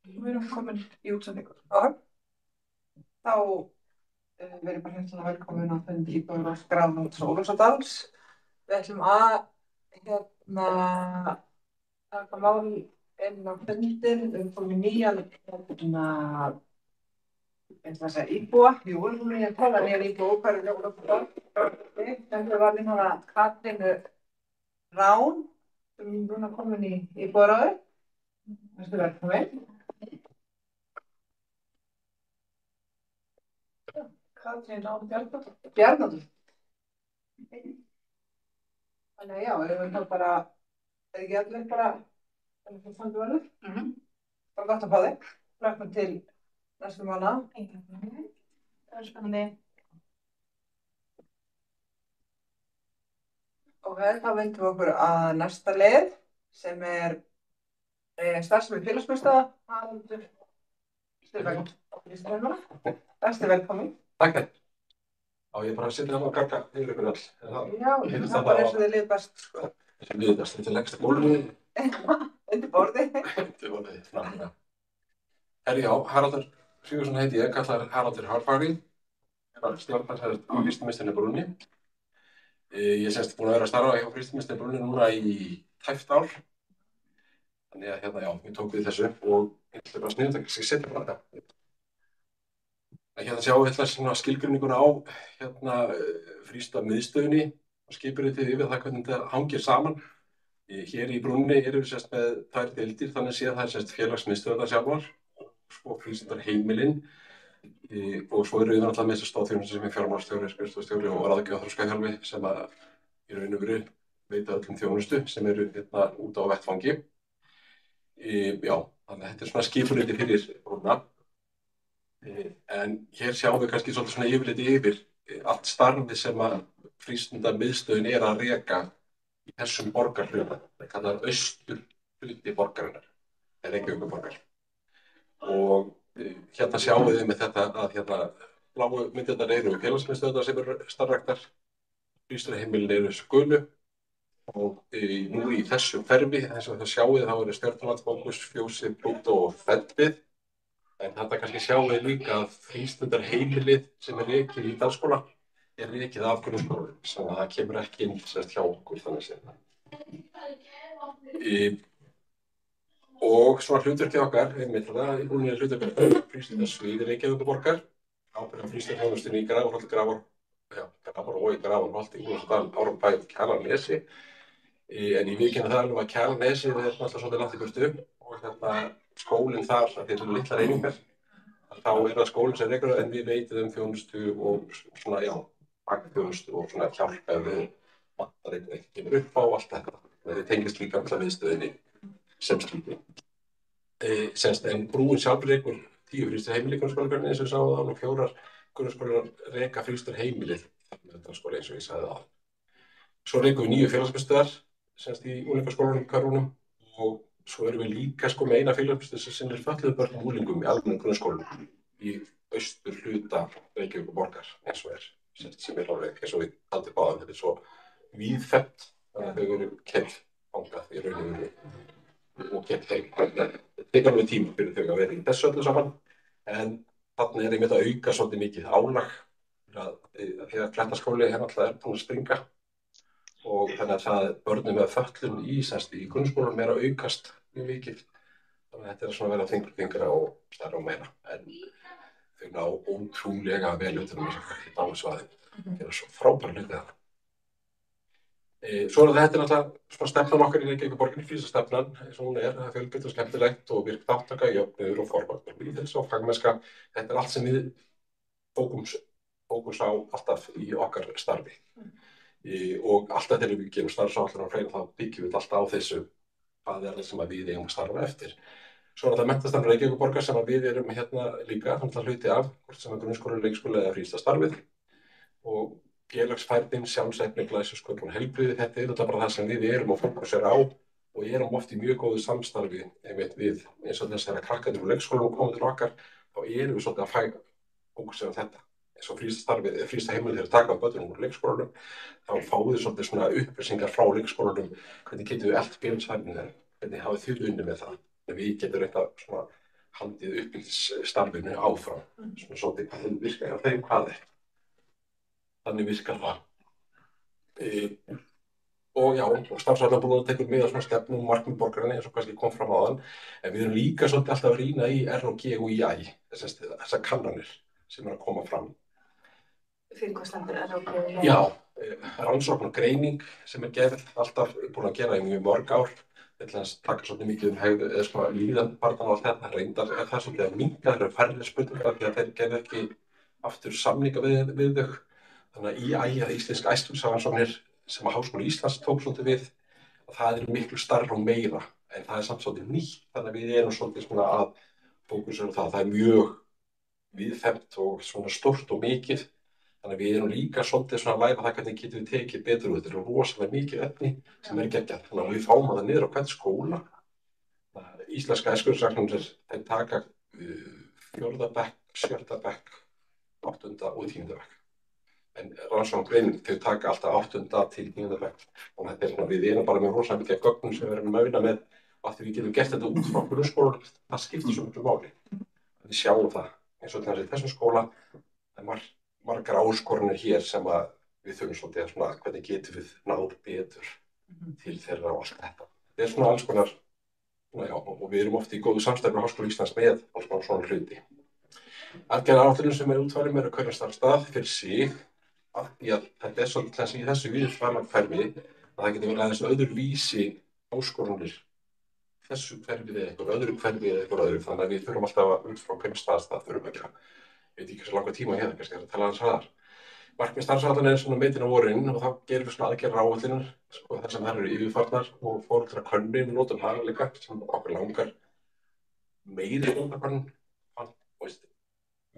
Við erum komin í útsendingu. Já, þá verið bara hérna velkomin að fundi íbúðarráðs Graflunds og Ólafsdals. Við ætlum að taka mál inn á fundin komin nýjan íbúa. Jú, við erum nýjan tala nýjan íbúa hverju Ólafsdals. Þetta var hérna Katrínu Rán sem er núna komin í íbúðarráðið. Vertu velkomin. Katrín Rán Bjarnadóttir. Þannig að já, við þá bara, ekki allir bara, þannig að það verður. Bara gott að fá þig. Hlökkum til næstu mánaða. Það er spennandi. Ok, þá vindum við okkur að næsta lið sem er starfsemi félagsmiðstöðva. Haraldur Stefánsson. Vertu velkomin. Takk. Á ég bara að setja það á garga yfir ykkur öll. Já, það er bara eins og þið lið best, sko. Þessi lið best, þetta er lengsta gólfið. Undir borðið. Undir borðið, framlega. Herri, já, Haraldur Sigurðsson heiti ég, kallar Haraldur Hárfagri. Ég var stjórnarherra á Frystimiðstöðinni Brúnni. Ég er semst búinn að vera að starfa hjá Frystimiðstöðinni Brúnni núna í tæpt ár. Þannig að hérna, já, ég tók við þessu og ég ætla bara að sniðum það, ég setja bara þetta. Hérna sjáum við svona skilgreininguna á Frystamiðstöðinni og skipuritið yfir það hvernig þetta hangir saman. Hér í Brúnni erum við sérst með tvær deildir, þannig séð það er sérst félagsmiðstöðvarnar sjálfar og svo frístundarheimilin og svo erum við náttúrulega með þessa stoðþjónustu sem er fjármálastjóri, skrifstofustjóri og ráðgjafi og þroskaþjálfi sem að í raun og veru veita öllum þjónustu sem eru hérna út á vettvangi. Já, þannig að þetta er svona skipuritið fyrir Brúnna. En hér sjáum við kannski svolítið svona yfirliti yfir allt starfið sem að frístundamiðstöðin er að reka í þessum borgarhluta. Það kallar austurhluti borgarinnar, Reykjavíkurborgar. Og hérna sjáum við með þetta að hérna bláu myndirnar eru félagsmiðstöðvarnar sem eru starfræktar, frístundaheimilin eru gulu og nú í þessum hverfi, eins og það sjáum við þá eru Stjörnulandsfókus, Fjósið, Plútó og Feldvið. En þetta kannski sjáum við líka að frístundarheimilið sem er rekið í Dalskóla er rekið af grunnskólanum, sem að það kemur ekki inn sérst hjá okkur þannig séð. Og svona hlutverkið okkar, einmitt það, hún er hlutverkið frístundarsviði Reykjavíkurborgar, ábyrgð frístundaþjónustunni í Grafarholti, Grafar og í Grafarholti, Úlfarsdal, Árbæ og Kjalarnesi. En ég viðurkenni það alveg að Kjalarnesi er alltaf svolítið langt í burtu og hérna skólinn þar, að þetta eru litlar einingar, þá er það skólinn sem rekur en við veitum þjónustu og svona, já, bakþjónustu og svona hjálp ef við vantar eitthvað kemur upp á allt þetta. Þið tengist líka alltaf viðstöðinni sem slíti. En brúin sjálfur rekur 10 frístundaheimili grunnskólagarðin eins og við sáum það og 4 grunnskólar reka frístundaheimilið skóla eins og ég sagði það. Svo rekum við 9 félagsmiðstöðvar semst í unglingaskólanum í Körfunum og svo erum við líka sko með eina félagsmiðstöð sem sinnir fötluðum börnum og unglingum í almennum grunnskólum í austurhluta Reykjavíkurborgar eins og sem er alveg eins og við taldi báðum. Þetta er svo víðfeðmt að þau eru keypt þangað í rauninni og keypt heim. Það tekur alveg tíma fyrir þau að vera í þessu öllu saman en þarna er einmitt að auka svolítið mikið álag þegar Klettaskóli alltaf er búinn að springa og þannig að það börnum með fötlun í grunnskólanum er að aukast mjög mikið. Þannig að þetta er svona að vera þyngra og stærra og meira. En þau ná ótrúlega vel utan þessu námsvæðin. Það er svo frábæra hluti það. Svo þetta er náttúrulega svona stefnan okkar í Reykjavíkurborginni, frístundastefnan, eins og hún er, það er fjölbreytt og skemmtilegt og virk þátttaka, jöfnuður og forvarnir, lýðheilsa og fagmennska. Þetta er allt sem við fókus á alltaf í okkar starfi. Og alltaf þegar við gerum starfsáætlun og fleira þá byggjum við alltaf á þessu hvað er það sem við eigum að starfa eftir. Svo er þetta menntastefna Reykjavíkurborgar sem við erum hérna líka hluti af, hvort sem er grunnskóli, leikskóli eða frístundastarfið og félagsfærnin, sjálfsefni, glæsisköpun og heilbrigði, þetta er bara það sem við erum að fókusera á og erum oft í mjög góðu samstarfi einmitt við eins og þess að krakkarnir úr leikskólanum koma til okkar, þá erum við svolítið að fókusera á þetta. Eins og frístundaheimilið þegar taka á börnunum úr leikskólanum, þá fáum við svolítið svona upplýsingar frá leikskólanum, hvernig getum við eflt félagsfærnin þeirra, hvernig hafið þið unnið með það. Við getum reynt að svona haldið uppbyggingstarfinu áfram. Svona svolítið hvað þeim virkar hjá þeim, hvað ekki. Þannig virkar það. Og já, og starfsætlunarbúðin tekur mið á svona stefnu og markmið borgarinnar eins og kannski kom fram áðan, en við erum líka svolítið alltaf að rýna í ROG og IAI, þessar kannanir sem að koma fram. Fyrir hvað stendur ROG og IAI? Já, rannsókn og greining sem gerð alltaf búin að gera í mjög mörg ár. Þetta taka svolítið mikið hegðu eða svona líðan barnanna og þetta reyndar það svolítið að minnka, það eru færri spurningar því að þeir gerðu ekki aftur samninga við þau. Þannig að IAI, Íslensk æskulýðsrannsóknir, sem að Háskóli Íslands tók svolítið við, það miklu stærra og meira, en það samt svolítið nýtt, þannig að við erum svolítið svona að fókusera á það. Það mjög víðfeðmt og svona stórt og mikið, þannig að við erum líka svolítið svona að læra það hvernig getum við tekið betur út. Þetta rosalega mikið efni sem geggjað, þannig að við fáum það niður á hvern skóla. Íslenska æskulýðsrannsóknir, þeir taka 4. bekk, 7. bekk, 8. og 10. bekk. En rannsókn og greining, þau taka alltaf 8. til 9. bekk. Og þetta svona, við erum bara með rosalega mikið gögnum sem við erum að vinna með og að við getum gert þetta út frá grunnskólanum, það skiptir svo miklu máli. Við sjáum það, eins og til þessum skóla, það margar áskoranir hér sem að við þurfum svolítið að svona, hvernig getum við náð betur til þeirra og allt þetta. Þetta svona alls konar, já, og við erum oft í góðu samstarfi með Háskóla Íslands með alls konar svona hluti. Aðgerðaáætlunin sem útfærið með hverjum stað fyrir sig, því að þetta svolítið í þessu viðfæra hverfi að það getur verið aðeins öðruvísi áskoranir þessu hverfi eða einhver öðru hverfi eða einhver öðru, þannig að við þurfum alltaf að út frá hverjum stað þurfum ekki að, ég veit ekki hversu langa tíma hérna, kannski að tala aðeins hraðar. Markmið starfsáætlunar er svona metin á vorin og þá gerum við svona aðgerðaráætlanir, þar sem þær eru yfirfarnar og foreldrakönnun, við notum hana líka sem okkur langar meiri foreldrakönnun, og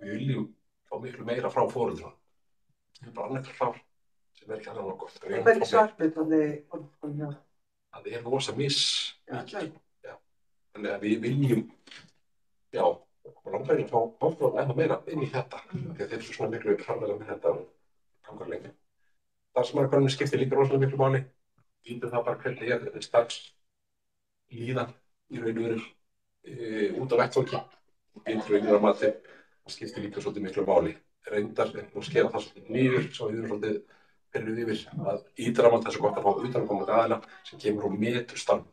við viljum fá miklu meira frá foreldrum. Það er bara annað klár sem ekki alveg gott. Hvernig svartbyggðan það rosa mikið. Þannig að við viljum, já, og langar að fá áfram ennþá meira inn í þetta. Því að þeir eru svona miklu hraðlega með þetta og gangar lengi. Starfsmannakönnun skiptir líka rosalega miklu máli. Vítum það bara hvernig þetta starfslíðan í raun og veru út á vettvangi. Við raunir að mati, það skiptir líka svolítið miklu máli. Reyndar og skera það svolítið niður svo við erum svolítið perrið yfir að ídrama þessu gott að fá utanaðkomandi aðila sem kemur og metur starf.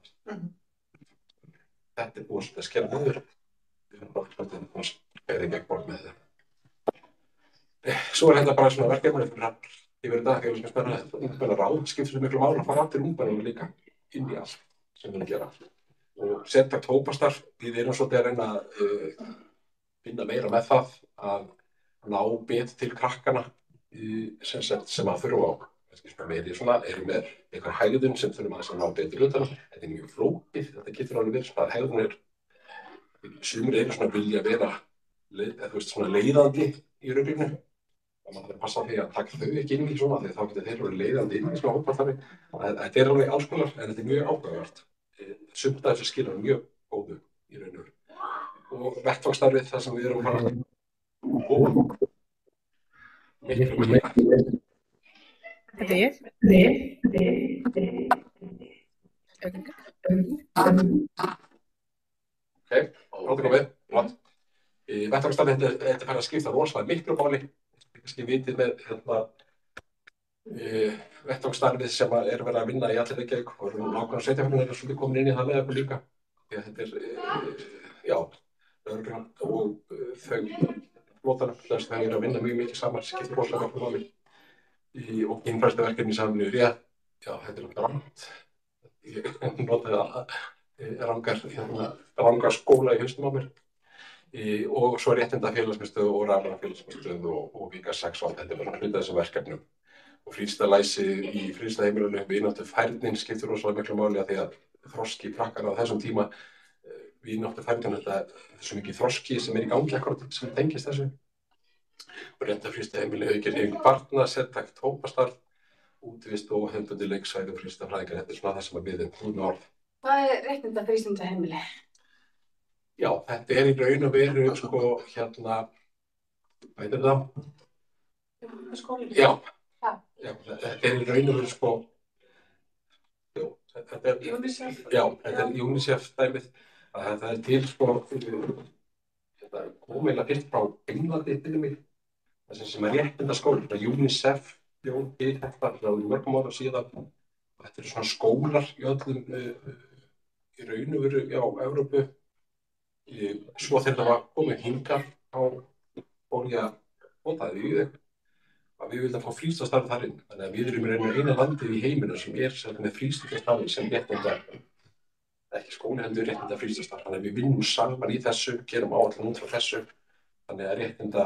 Þetta búið svolítið að skera niður. Við erum bara svolítið að skæða í gegn borð með þetta. Svo þetta bara svona verkefni yfir þetta, ég vil sem spennað þetta ungmennaráð, skiptir miklu máli að fara allir ungmennum líka inn í allt sem við erum að gera. Og sértækt hópastarf, við erum svolítið að reyna að vinna meira með það að ná bet til krakkana sem að þurfa á. Meiri svona, erum með einhver hegðun sem þurfum að ná betur utan. Þetta mjög flókið, þetta getur alveg verið svona að hegðun sumir eru svona vilja vera svona leiðandi í rauglinu. Og maður þarf að passa því að taka þau ekki inn í svona því þá getur þeir verið leiðandi inn í svona hópastarfi. Þetta alveg alls konar, en þetta mjög áhugavert. Sumt af þessu skilar mjög góðu í raun og veru. Og vettvangstarfið þar sem við erum að fara miklu meira. Þetta er Ok, áttu komið. Vettvangstarfið þetta fær að skipta rosalega miklu máli. Kannski vitið með vettvangstarfið sem er verið að vinna í allir Reykjavík og nákvæmlega sveitarfélögin svolítið komin inn í það með okkur líka. Því að þetta já, lögreglan og þau flotanum, þess að það að vinna mjög mikið saman, skiptir rosalega miklu máli. Og kynfræðslu verkefni saman rétt, já, þetta rangt. Ég notaði rangar skóla í haustum á mér. Og svo réttinda félagsmiðstöð og rafræna félagsmiðstöð og vika 6 og allt þetta bara hluta þessum verkefnum. Og frístalæsi í frístaheimilinu, vináttu færnin skiptir rosalega miklu máli að því að þroski krakkana á þessum tíma, vináttu færnin, þetta er svo mikið þroski sem í gangi akkurat sem tengist þessu. Og réttinda frístaheimili aukir hreyfingu barna, sértækt hópastarf, útivist og hefðbundið leiksvæði og frístafræðingar, þetta er svona það sem við erum orð. Hvað er réttinda frístundaheimili? Já, þetta er í raun og veru, hvað heitir það? Skólinn? Já, þetta er í raun og veru, þetta er, UNICEF? Já, þetta er UNICEF dæmið, það er til, þetta kom eiginlega fyrst frá Englandi fyrir mig, sem réttindaskóli, þetta UNICEF, þetta frá mörgum árum síðan. Og þetta eru svona skólar í öllum, í raun og veru á Evrópu. Svo þegar það var komið hingað, þá fór ég að potaði í þau að við vildum fá frístundastarf þar inn. Þannig að við erum í raun og eina landið í heiminum sem er með frístundastarfi sem réttinda, ekki skóli heldur réttinda frístundastarf. Þannig að við vinnum saman í þessu, gerum áætlun út frá þessu. Þannig að réttinda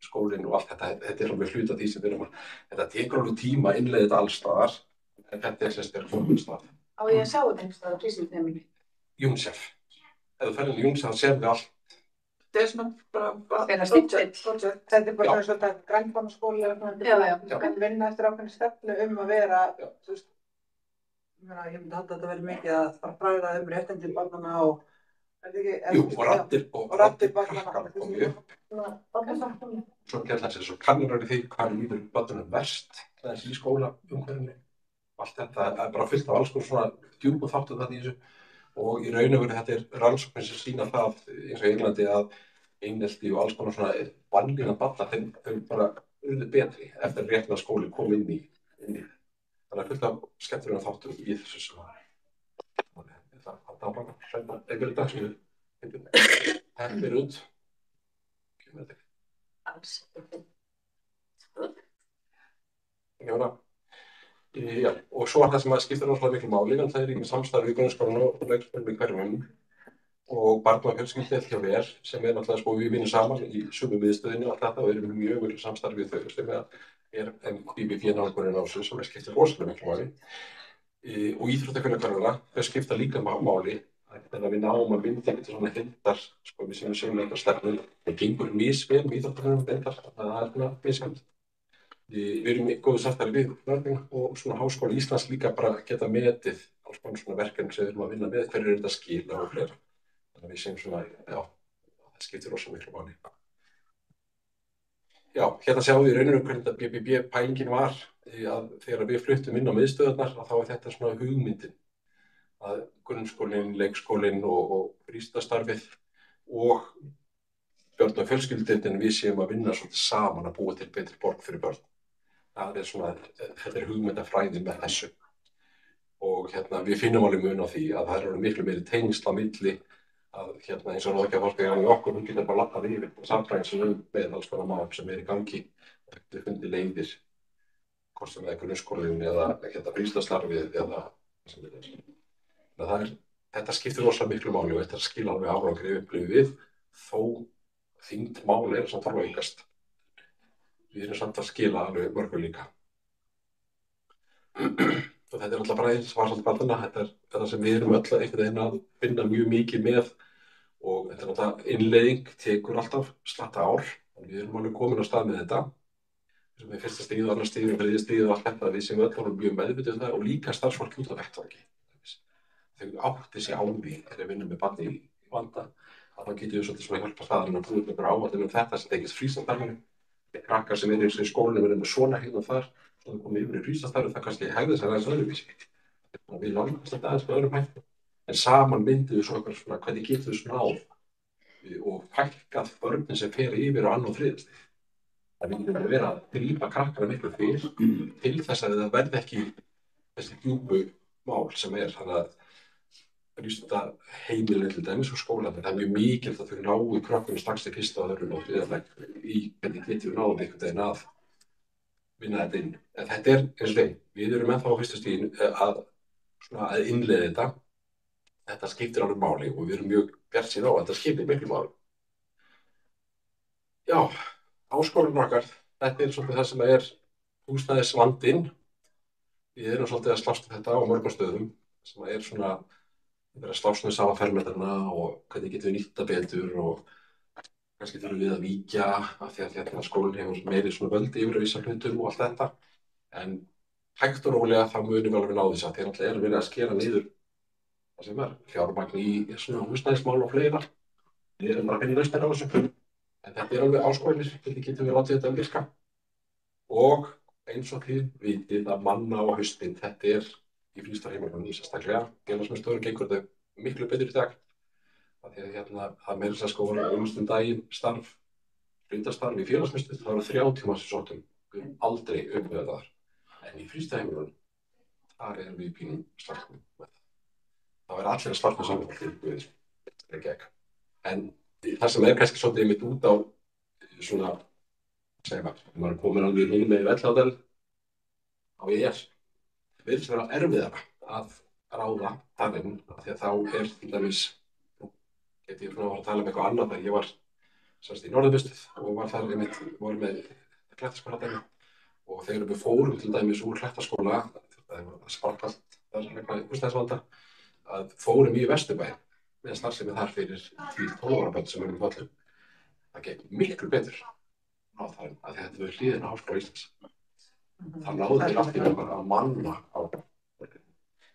skólinn og allt þetta er alveg hluti af því sem við erum að, þetta tekur alveg tíma að innleiða þetta alls staðar, en þetta er sem styrir fórumstað. Á ég að sjá þetta einhvers staðar á frístundaheimili? UNICEF. Ef þú ferð inn í UNICEF, þá séum við allt. Þetta svona Er það stimpil? Þetta er bara svona grænbanaskóli eða svona. Já. Þú kann vinna eftir ákveðinni stefnu að vera, þú veist, ég myndi halda að þetta verið mikið að fara að fræða réttindi barnanna og Jú, og raddir krakkar komið upp. Barnasáttmáli. Svo gerði þessi svo kannarar í því hvað líður börnunum verst í skólaumhverfinu. Allt þetta er bara fullt af alls konar svona djúpum þáttum þarna í þessu. Og í raun og veru þetta er rannsóknir sem sýna það eins og í Englandi að einelti og alls konar svona vanlíðan barna þau bara urðu betri eftir að réttindaskóli kom inn í. Þannig að fullt af skemmtilegum þáttum í þessu sem það var bara hreina einhverju dag sem við hefðir út. Alls. Já, og svo það sem skiptir rosalega miklu máli, en það í samstarfi við grunnskólann og leikskólann í hverjum og barna- og fjölskyldu hjá VER sem náttúrulega sko við vinnum saman í sömu miðstöðinni og allt þetta og erum mjög miklu samstarfi við þau sem BBB-nálgunin á sig sem skiptir rosalega miklu máli. Og íþróttafélagskólanna, þau skipta líka máli þegar við náum að mynda eitthvað svona heildar, sko við segjum eitthvað stefnum, það gengur misvel með íþróttafélagum reyndar, það er svona misjafnt. Við erum í góðu samstarfi við Vörðing og svona Háskóli Íslands líka bara geta metið alls konar svona verkefni sem við erum að vinna með, hverju þetta skila og fleira. Þannig að við segjum svona, já, það skiptir rosa miklu máli. Já, hérna sjáum við í rauninu hvernig þetta BBB-pælingin var að þegar við fluttum inn á miðstöðarnar að þá er þetta svona hugmyndin að grunnskólinn, leikskólinn og frístundastarfið og börn- og fjölskyldudeildin við séum að vinna svolítið saman að búa til betri borg fyrir börn. Það er svona, þetta er hugmyndafræði með þessu og við finnum alveg mun á því að það eru miklu meiri tengsl á milli að eins og ráðgjafarforskar í okkur, hún getur bara lappað yfir samfræðingsum með alls konar mál sem í gangi og þetta fundi leiðir hvort sem það er grunnskólinn eða frístundastarfið eða sem þetta skiptir rosalega miklu máli og þetta skila alveg árangri upplifum við þó þyngd mál samt að aukast. Við erum samt að skila alveg mörgu líka. Og þetta er alltaf bara eins svarsalt barnanna, þetta er það sem við erum öll einhvern veginn að vinna mjög mikið með og þetta er alltaf innleiðing, tekur alltaf slatta ár og við erum alveg komin á stað með þetta. Sem er fyrsta stigið, annars stigið og þriðja stigið og allt þetta, við sem öll vorum mjög meðvituð það og líka starfsfólk út á vettvangi. Þau átti sig á því þegar við vinnum með barni í vanda að þá getum við svolítið svona hjálpa staðarinn að búið með einhverja áætlun þetta sem tengist frístundastarfinu. Krakkar sem eru í skólanum verið með svona hérna þar, svo það komið yfir í frístundastarfið, það kannski hegða sér aðeins öðruvísi. Við nálgumst þetta aðeins með öðrum hætti. En saman myndum við svo eitthvað svona, hvernig getum við svona náð og fækkað börnin sem fer yfir á annað og þriðja stig. Það myndum við vera að grípa krakkana miklu fyrr til þess að það verði ekki þessi djúpu mál sem þannig að frístundaheimilin til dæmis og skólarnir, það er mjög mikilvægt að þau náu krökkunum strax til fyrsta og öðrum og þriðja bekk í hvernig getum við náð einhvern veginn að vinna þetta inn. En þetta eins og þeim, við erum ennþá á fyrsta stiginu að innleiða þetta. Þetta skiptir alveg máli og við erum mjög bjartsýn á að þetta skiptir miklu máli. Já, háskólinn okkar, þetta er svolítið það sem húsnæðisvandinn. Við erum svolítið að slást þetta á mörgum stöðum sem svona við erum að slást með sama fermetrana og hvernig getum við nýtt það betur og kannski þurfum við að víkja af því að skólinn hefur meiri svona völd yfir að vísa hlutum og allt þetta. En hægt og rólega þá munum við alveg ná þess að þeir náttúrulega verið að skera niður það sem fjármagn í svona húsnæðismál og fleira. Við erum bara að finna lausnir á þessu. En þetta er alveg áskoranir, hvernig getum við látið þetta virka. Og eins og þið vitið að manna á haustin, þetta í frístundaheimilunum sérstaklega, félagsmiðstöðum gengur þetta miklu betur í dag af því að það meira þess að sko voru daginn starf, fundarstarf í félagsmiðstöð, það voru 30 manns sem sóttum. Við erum aldrei upplifað þar. En í frístundaheimilunum, þar erum við í pínum starfsmenn með það. Það verður allir að starfa saman við Reykjavík. En það sem kannski svolítið einmitt út á svona, segjum maður komin alveg inn með Velladal á virðist vera erfiðara að ráða þar inn, af því að þá til dæmis, get ég að tala um eitthvað annað þegar ég var semst í Norðurmiðstöð og var þar einmitt, voru með Klettaskóla dæmi og þegar við fórum til dæmis úr Klettaskóla, það var sparkalt þar vegna húsnæðisvanda, að fórum í Vesturbæinn með starfsemi þar fyrir 10-12 ára börn sem erum föllum. Það gekk miklu betur á það að þetta var hliðin á Háskóla Íslands. Það náði til aftur bara að manna á.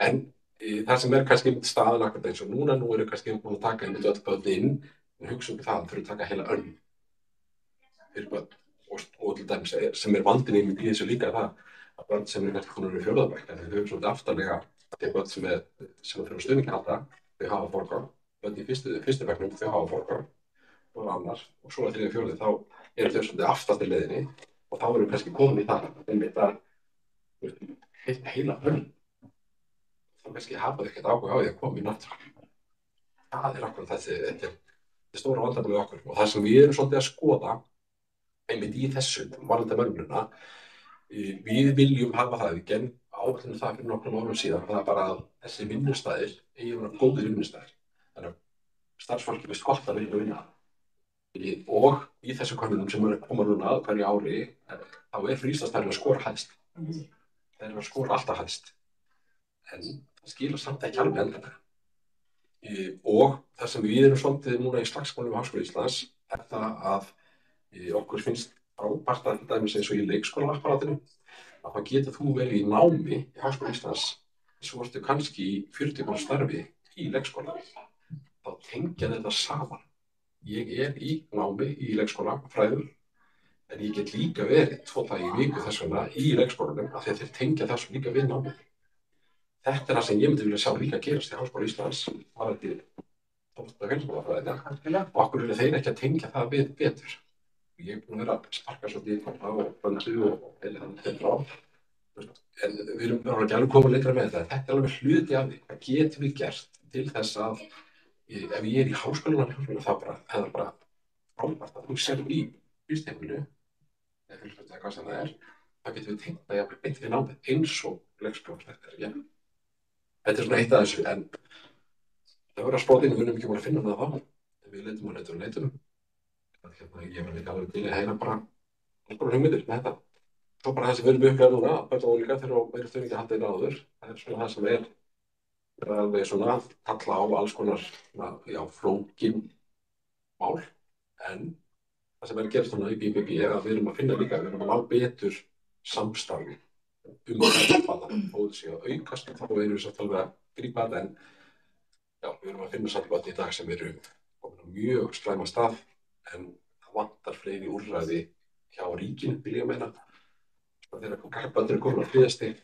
En það sem kannski staðan akkurat eins og núna, nú eru kannski búin að taka einmitt öll börn inn, en hugsa það að þurfa að taka heila önn fyrir börn. Og til dæmis sem vandinn einmitt í þessu líka það að börn sem kannski komin í 4. bekk, en þau svolítið aftarlega til börn sem þurfa stuðning að halda, þau hafa forgang. Börn í fyrstu bekknum, þau hafa forgang og annar. Og svo 3. og 4. þá eru þau svolítið aftast í leiðinni og þá erum við kannski komin í það einmitt að heila önn. Þá kannski hafa þau ekkert áhuga á því að koma í náttúru. Það akkurat þetta er stóra vandamál með okkur og það sem við erum svolítið að skoða einmitt í þessu varðandamönnuna, við viljum hafa það, við gerum áætlunum það fyrir nokkrum árum síðan, það bara að þessi vinnustæðir eigi að vera góðir vinnustæðir. Þannig að starfsfólki finnst gott að vinna. Og í þessu könnunum sem eru að koma núna að hverju ári, þá frístandsstarfið að skora hæst. Þeir eru að skora alltaf hæst. En það skilur samt ekki alveg endanlega. Og það sem við erum svolítið núna í slagsmálum Háskóla Íslands er það að okkur finnst frábært að dæmis eins og í leikskólaapparatinu að þá getur þú verið í námi í Háskóla Íslands svo ertu kannski í 40 ára starfi í leikskóla. Þá tengja þetta saman. Ég er í námi í leikskóla fræðum en ég get líka verið 2 daga í viku þess vegna í leikskólanum af því að þeir tengja þessu líka við námið. Þetta er það sem ég myndi vilja sjá líka gerast í Háskóla Íslands varðandi 12. fjölskólafræðina og okkur eru þeir ekki að tengja það við betur. Ég er búin að vera að sparka svolítið á böndu og þannig frá. En við erum ekki alveg komið lengra með þetta. Þetta er alveg hluti af því. Hvað getum við gert til þess að ef ég er í háskólanum þá er bara frábært að þú serður í frístundaheimilinu eða fjölskyldu hvað sem það er, þá getum við tengt það jafnvel beint við námið eins og leikskólafræðir. Ja. Þetta er svona eitt af þessu en það verður að sprótinu, við erum ekki búin að finna það þá. Við leitum. Ég var líka alveg til að heyra bara alls konar hugmyndir með þetta. Svo bara það sem við erum upplegað núna, börn og unglingar þeirra meiri stuðningi að halda inn áður. Það er svona það sem er alveg svona kalla á alls konar flókin mál. En það sem er að gerast núna í BBB er að við erum að finna líka, við erum að ná betur samstarfi þetta og þessi að aukast. Þá erum við samt alveg að grípa þetta en við erum að finna samt börn í dag sem eru komin á mjög slæma stað. En það vantar fleiri úrræði hjá ríkinu, vil ég meina. Þegar börn eru komin á þriðastig,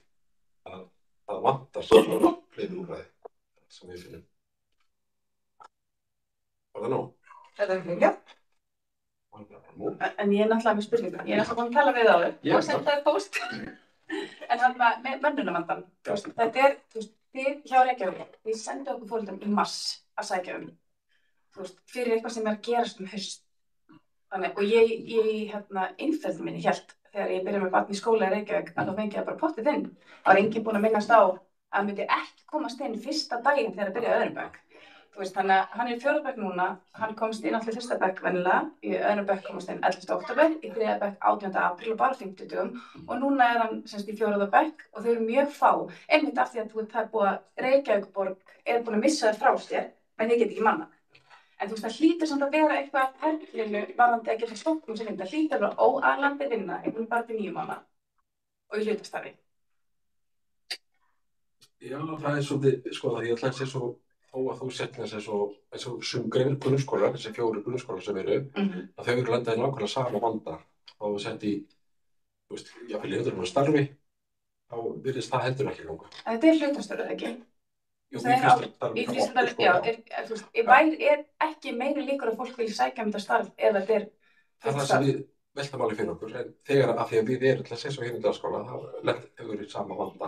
það vantar fleiri úrræði sem við finnum. Var það nóg? Þetta er ekki, já. En ég er náttúrulega með spurningu. Ég er náttúrulega búin að tala við á þau og senda þau post. En það með mönnunarvandann. Þetta er, þið hjá Reykjavík, við sendum okkur foreldrum í mars að sækja fyrir eitthvað sem er að gerast haust. Þannig, og ég í innferðinu minni hélt þegar ég byrjaði með barn í skóla í Reykjavík að þá fengi ég bara pottið inn. Það var enginn búinn að minnast á að myndi ekki komast inn fyrsta daginn þegar það byrjaði 2. bekk. Þannig að hann er í 4. bekk núna, hann komst inn allir 1. bekk venjulega, í 2. bekk komast inn 11. október, í 3. bekk 18. apríl og bara 50 dögum og núna er hann semst í 4. bekk og þau eru mjög fá, einmitt af því að það er búið að Reykjavíkurborg er búin að missa þau frá sér, en þið get ekki mannað. En það hlýtur samt að vera eitthvað að perlinu varðandi að geta stóknum sem það hlýtur að vera óaðlandi vinna einhvern bara til 9 mánaða og í hlutastarfi. Já, það er svolítið, sko það ég ætla að segja svo þó að þú setja eins og sum grunnskólar, þessi 4 grunnskólar sem eru, að þau eru landað í nákvæmlega sama vanda. Þá þú sett í, jafnvel í starfi, þá virðist það heldur ekki ganga. Þetta er hlutastarfið ekki? Jú, í frístundastarfi, já, þú veist, ekki meiri líkur að fólk vilja sækja þetta starf ef þetta er Það er það sem við veltum alveg fyrir okkur, en þegar af því að við erum til að segja svo hérna í dagskóla, þá hefur við í sama vanda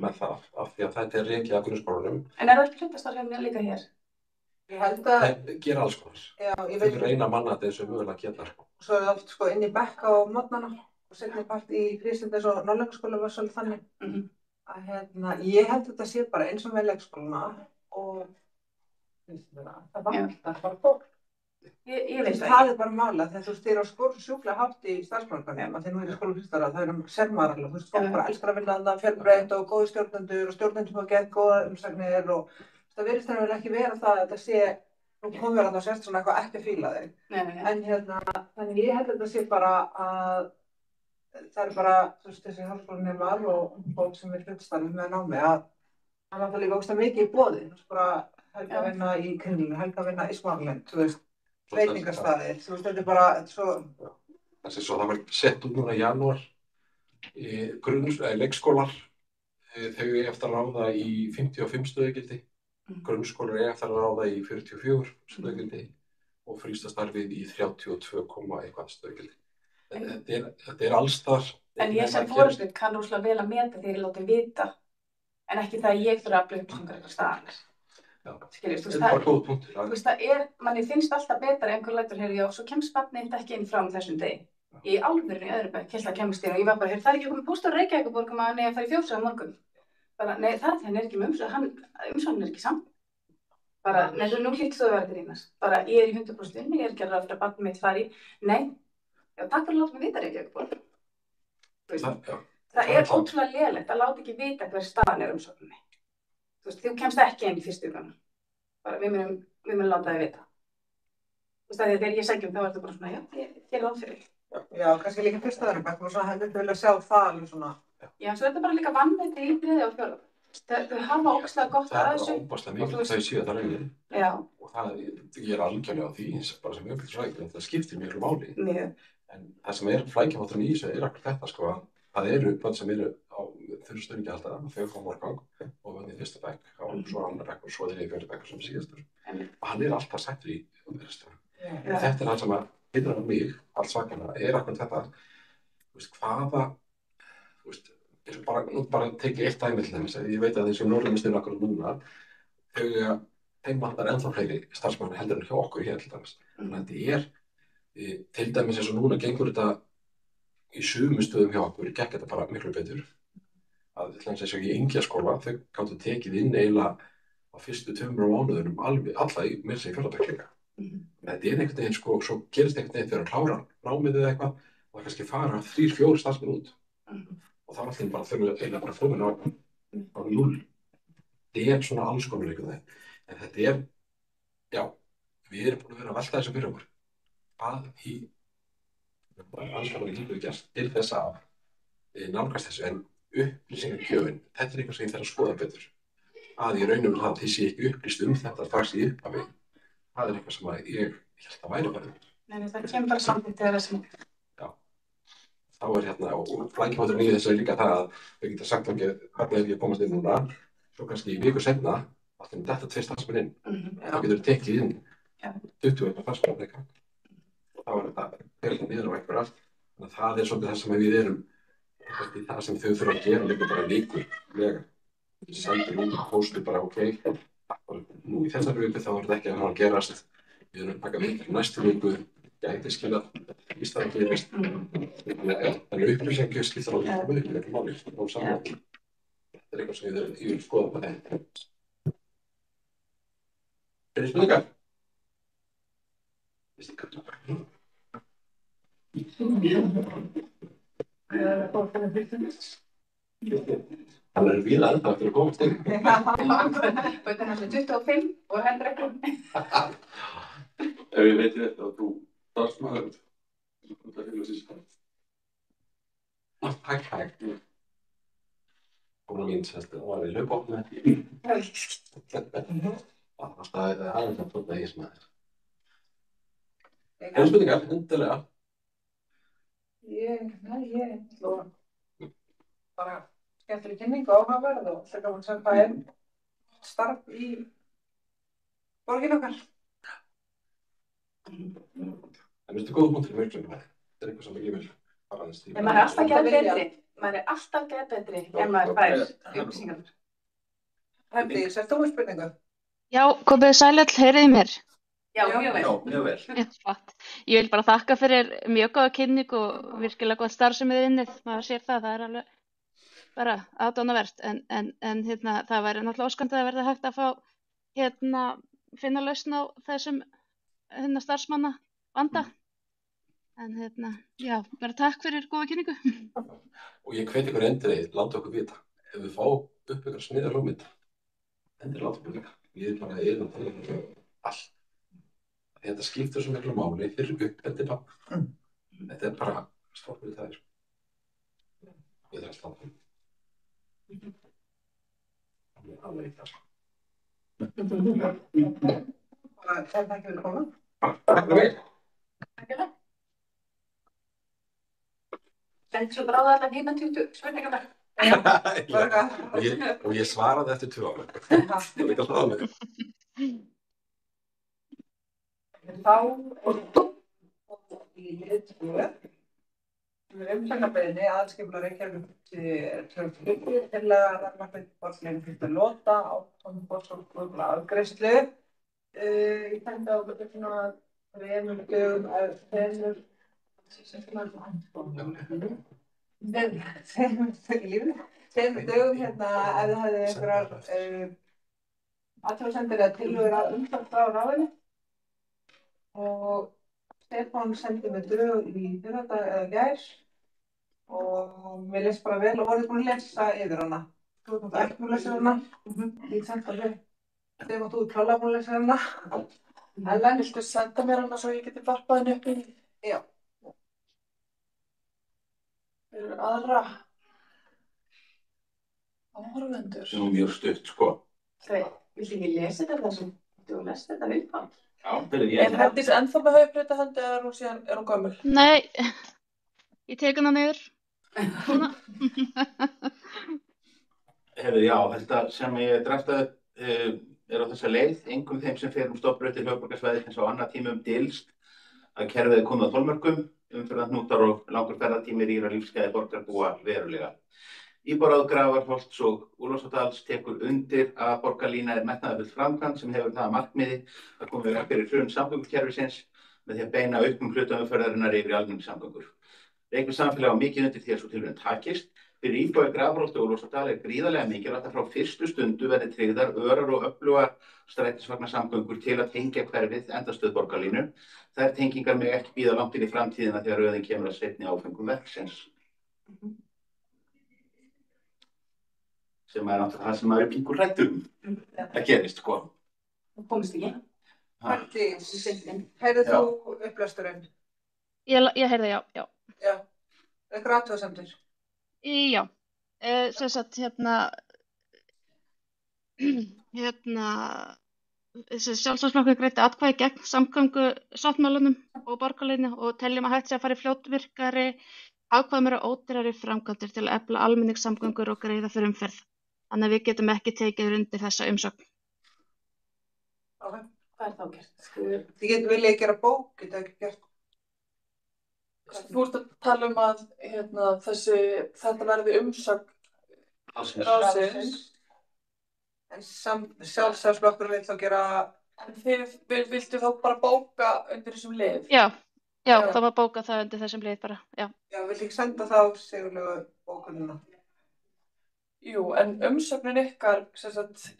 með það, af því að þetta er rekið af grunnskólanum. En það ekki hlutastarfsefni líka hér? Ég held að... Það gera alls konar. Já, ég veit. Þau reyna að manna þetta eins og mögulega geta. Svo er það oft sko inn í bekk á mótnana og seinni part í frístundis og Norðlingaskóla var svolítið þannig. Að ég held að þetta sé bara eins og með leikskólana og það vantar bara fólk. Ég veit það er bara mála þegar þú styrir á sjúklega hátt í starfsmannskapnum að þeir nú eru skólaflýstara, það eru sermar alveg, þú veist, fólk bara elskar að vinna þarna fjölbreytt og góði stjórnendur og stjórnendur sem hafa gett góða umsagnir og það virðist þannig vel ekki vera það að þetta sé, nú komum við að það sérst svona eitthvað ekki að fíla þig. En þannig ég held að þetta sé bara að það er bara, þú veist, þessi háskólanemar og fólk sem er hlutstarfið með námi að það er líka ógeðslega mikið í boði, þú veist, bara helgavinna í Kringlunni, helgavinna í Smáralind, þú veist, veitingastaðir, þú veist, þetta er bara, þetta er svo... Það var sett út núna í janúar, leikskólar, þau eru eftir að ráða í 55 stöðugildi, grunnskólar eru eftir að ráða í 44 stöðugildi og frístundastarfið í 32, eitthvað stöðugildi. Þetta er alls þar. En ég sem foreldri kann rosalega vel að meta þegar ég láti vita, en ekki það að ég þurfa að afla upplýsingar eitthvað staðar. Skiljast, það er bara góð punktur. Þú veist, það er, manni finnst alltaf betra einhver lætur, heyrðu, já, svo kemst barnið ekki inn frá þessum degi. Í alvörinu í öðru bekk, hélt að kemst inn og ég var bara, heyrðu, það er ekki komið póstur á Reykjavíkurborg að hann er að fara í Fjósið á morgun. Bara, nei, það er ekki með umsóknin er ekki saman. Bara, nei, nú hlýtur þú að vera til Rínars. Bara, ég er í 100% inni, ég er ekki að ráða fyrir að barnið mitt fari. Nei, já, takk fyrir að láta mig vita Reykjavíkurborg. Það er ótrúlega lélegt að láta ekki vita hver staðan er umsókninni. Þú veist, þú kemst ekki inn í fyrstu vikuna. Bara, við munum láta þig vita. Þú veist, þegar ég sækjum þá er þetta bara svona, já, ég er ráð fyrir. Já, kannski líka fyrsta öðrubekk og svona hefði vilja sjá það alveg svona. Já, svo er þetta bara líka vanmetið í 3. og 4. Þau hafa ógeðslega gott að þessu. Það er óbærslega mikið þau séu það raunin. Já. Og ég er algjörlega á því, bara sem upplýsisvækjum, það skiptir miklu máli. Mjög. En það sem er flækjumátturinn í þessu akkur þetta, sko, það eru börn sem eru á þurru stöðningi alltaf, þau fá morgang og vöndið í 1. bekk, svo annar bekk og svo þeir í 4. bekk sem síðastur. Og hann er alltaf settur í umverðistöðum. Þetta er það sem að hittar á mig, alls vakana, akkur þetta, þú veist, hvaða, þú veist, bara tekið eitt dæmi til þess, ég veit að þessi Norðlingaskóli akkur núna, þeim vantar ennþá fleiri starfsmenn heldur en hjá okkur hér til dæmis. Þannig að þetta er, til dæmis eins og núna gengur þetta í sumum stöðum hjá okkur, gekk þetta bara miklu betur. Að til dæmis eins og í Engjaskóla, þau gátu tekið inn eiginlega á fyrstu 2 mánuðunum alla í meira sem í 4. bekk líka. Þetta er einhvern veginn, sko, svo gerist einhvern veginn þegar klára námið eða eitthvað og það kannski fara 3-4 starfsmenn út. Og þá allir bara þurfum við eiginlega bara fóðin á 0. Þetta er svona alls konar einhvern veginn. En þetta er, já, við erum búin að vera að velta þessu fyrir okkur. Hvað í alls konar líka við gerst til þess að nálgast þessu, en upplýsingagjöfin, þetta er eitthvað sem ég þarf að skoða betur. Að í raunum það þið sé ekki upplýst þetta strax í upphafi. Það er eitthvað sem ég held að væri bara. Nei, það kemur bara samtidig þegar þessum. Þá er og flækjumátturinn í þessu líka það að við getum sagt ekki hvernig ég komast inn núna, svo kannski í viku seinna, allt þetta 2 starfsmenn inn, þá getur við tekið inn 20 starfsmenn eitthvað. Og þá er þetta fyrir niður á einhver allt, þannig að það er svolítið það sem við erum, það sem þau þurfa að gera líka bara vikulega. Við sendum út póstu bara nú í þessari viku þá er þetta ekki að gerast, við erum að taka við næstu viku, gæti skilað í staðan gerist. En upplýsingagjöf skiptir alveg miklu máli á samvæli. Þetta er eitthvað sem ég vil skoða með þetta. Er þið spurningar? Það er víða ennþá eftir að komast inn. Þetta er 25 og hendur ekki. Ef ég veit þetta og þú starfsmaður, það er síðan. Hægt. Kona mín sérst, það var í hlaupáttinu. Alltaf það er aðeins að tóta í smæðir. Spurningar, endilega. Ég bara skemmtileg kynning og áhugaverð og það gaman sem það er. gott starf í borgin okkar. En veistu góða punktur í mörgum? Þetta eitthvað sem ég vil fara aðeins í. En maður alltaf geð betri. Maður alltaf geð betri ef maður fær upplýsingar. Herdís, ert þú með spurningu? Já, komið sæl öll, heyriði mér? Já, mjög vel. Já, mjög vel. Já, flott. Ég vil bara þakka fyrir mjög góða kynning og virkilega gott starf sem þið unnið. Maður sér það er alveg bara aðdáunarvert. En það væri náttúrulega óskandi að verða hægt að fá finna lausn á þessum starfsmanna vanda. En já, bara takk fyrir góða kynningu. Og ég hveti ykkur endilega, láta okkur vita. Ef við fá upp ykkur sniðar hugmynd, endilega láta okkur vita. Við bara erum til allt. Þetta skiptir svo miklu máli fyrir uppeldi barna. Þetta bara stórfyrir það. Ég þarf að standa. Alveg í það. Bara takk fyrir koma. Takk fyrir mig. Takk fyrir það. En svo bráða allan hina 20 spurningarnar. Og ég svaraði eftir 2 ára. Það er ekki alltaf aðlega. Þá í lið 2 sem umsagnarbeiðni aðalskipulag Reykjavík til 2020 til að Margrét Borgleifi fyrst að lota á tónforsókn afgreiðslu. Ég tendi á svona 3 dögum tveimur dögum ef það hefði einhverjar athugasemdir eða tillögur að umsögn frá ráðinu. Og Stefán sendi mig drög í fyrradag eða gær og mér leist bara vel og voruð búin að lesa yfir hana. Þú ert náttúrulega ekki búin að lesa hana. Ég sendi það vel. Stefán, þú ert klálega búin að lesa hana. Ellen, Viltu senda mér hana svo ég geti varpað henni upp í? Já. Eru aðra áhorfendur? Það er nú mjög stutt, sko. Svei, viltu ekki lesa þetta þessu? Þú lest þetta vilja? Já, fyrir Er Herdís ennþá með haugbreyta hendi eða er hún gömul? Nei, ég tek hana niður. Svona. Hefur, já, þetta sem ég draftaði er á þessa leið, engum þeim sem fer stofnbraut til höfuðborgarsvæðis eins og annað tímum dylst að kerfið er komið á þolmörkum, umferðarhnútar og langur ferðartími rýra lífsgæði borgarbúa verulega. Íbúaráð Grafarholts og Úlfarsárdals tekur undir að borgarlína er metnaðarfull framkvæmd sem hefur það að markmiði að koma í veg fyrir hrun samgöngukerfisins með því að beina auknum hluta umferðarinnar yfir í almenningssamgöngur. Reykjavík samfélag á mikið undir því að svo tilraun takist. Fyrir íbúa í Grafarholti og Úlfarsárdal er gríðarlega mikilvægt að frá fyrstu stundu verði tryggðar örar og öflugar strætisvagnasamgöngur til að tengja hverfið endastöð borgarlínu. Þær tengingar mega ekki bíða langt inn í framtíðina þegar röðin kemur að seinni áföngum verksins. Sem er náttúrulega það sem maður er pingur hræddur að gerist, sko. Þú komist ekki. Herdís, heyrðu þú upplesturinn? Ég heyrði, já. Já. Eitthvað athugasemdir? Já, sem sagt Sjálfstæðisflokkurinn greiddi atkvæði gegn samgöngusáttmálanum og borgarlínu og teljum að hægt sé að fara í fljótvirkari, hagkvæmari og ódýrari framkvæmdir til að efla almenningssamgöngur og greiða fyrir umferð. Þannig að við getum ekki tekið undir þessa umsögn. Okay. Hvað þá gert? Þið viljið gera bók, geta ekki gert. Þú ert að tala að þetta verði umsögn ráðsins. En Sjálfstæðisflokkurinn vill þá gera... En þið viltu þá bara bóka undir þessum lið? Já, það var bókað það undir þessum lið bara, já. Já, vill ekki senda þá Sigurlaugu bókunina? Jú, en umsögnin ykkar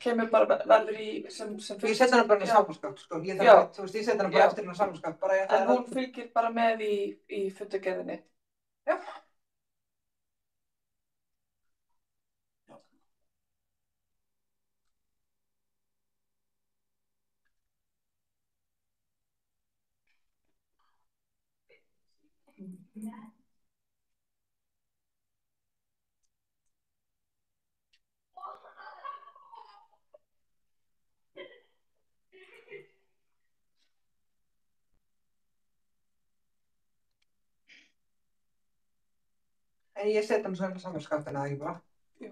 kemur bara verður í sem Ég setja hana bara í samfélagskap, sko. Ég setja hana bara eftir hana samfélagskap. En hún fylgir bara með í fundargerðinni? Já. En ég setja hana svona samfélagskap en það ekki bara. Jú.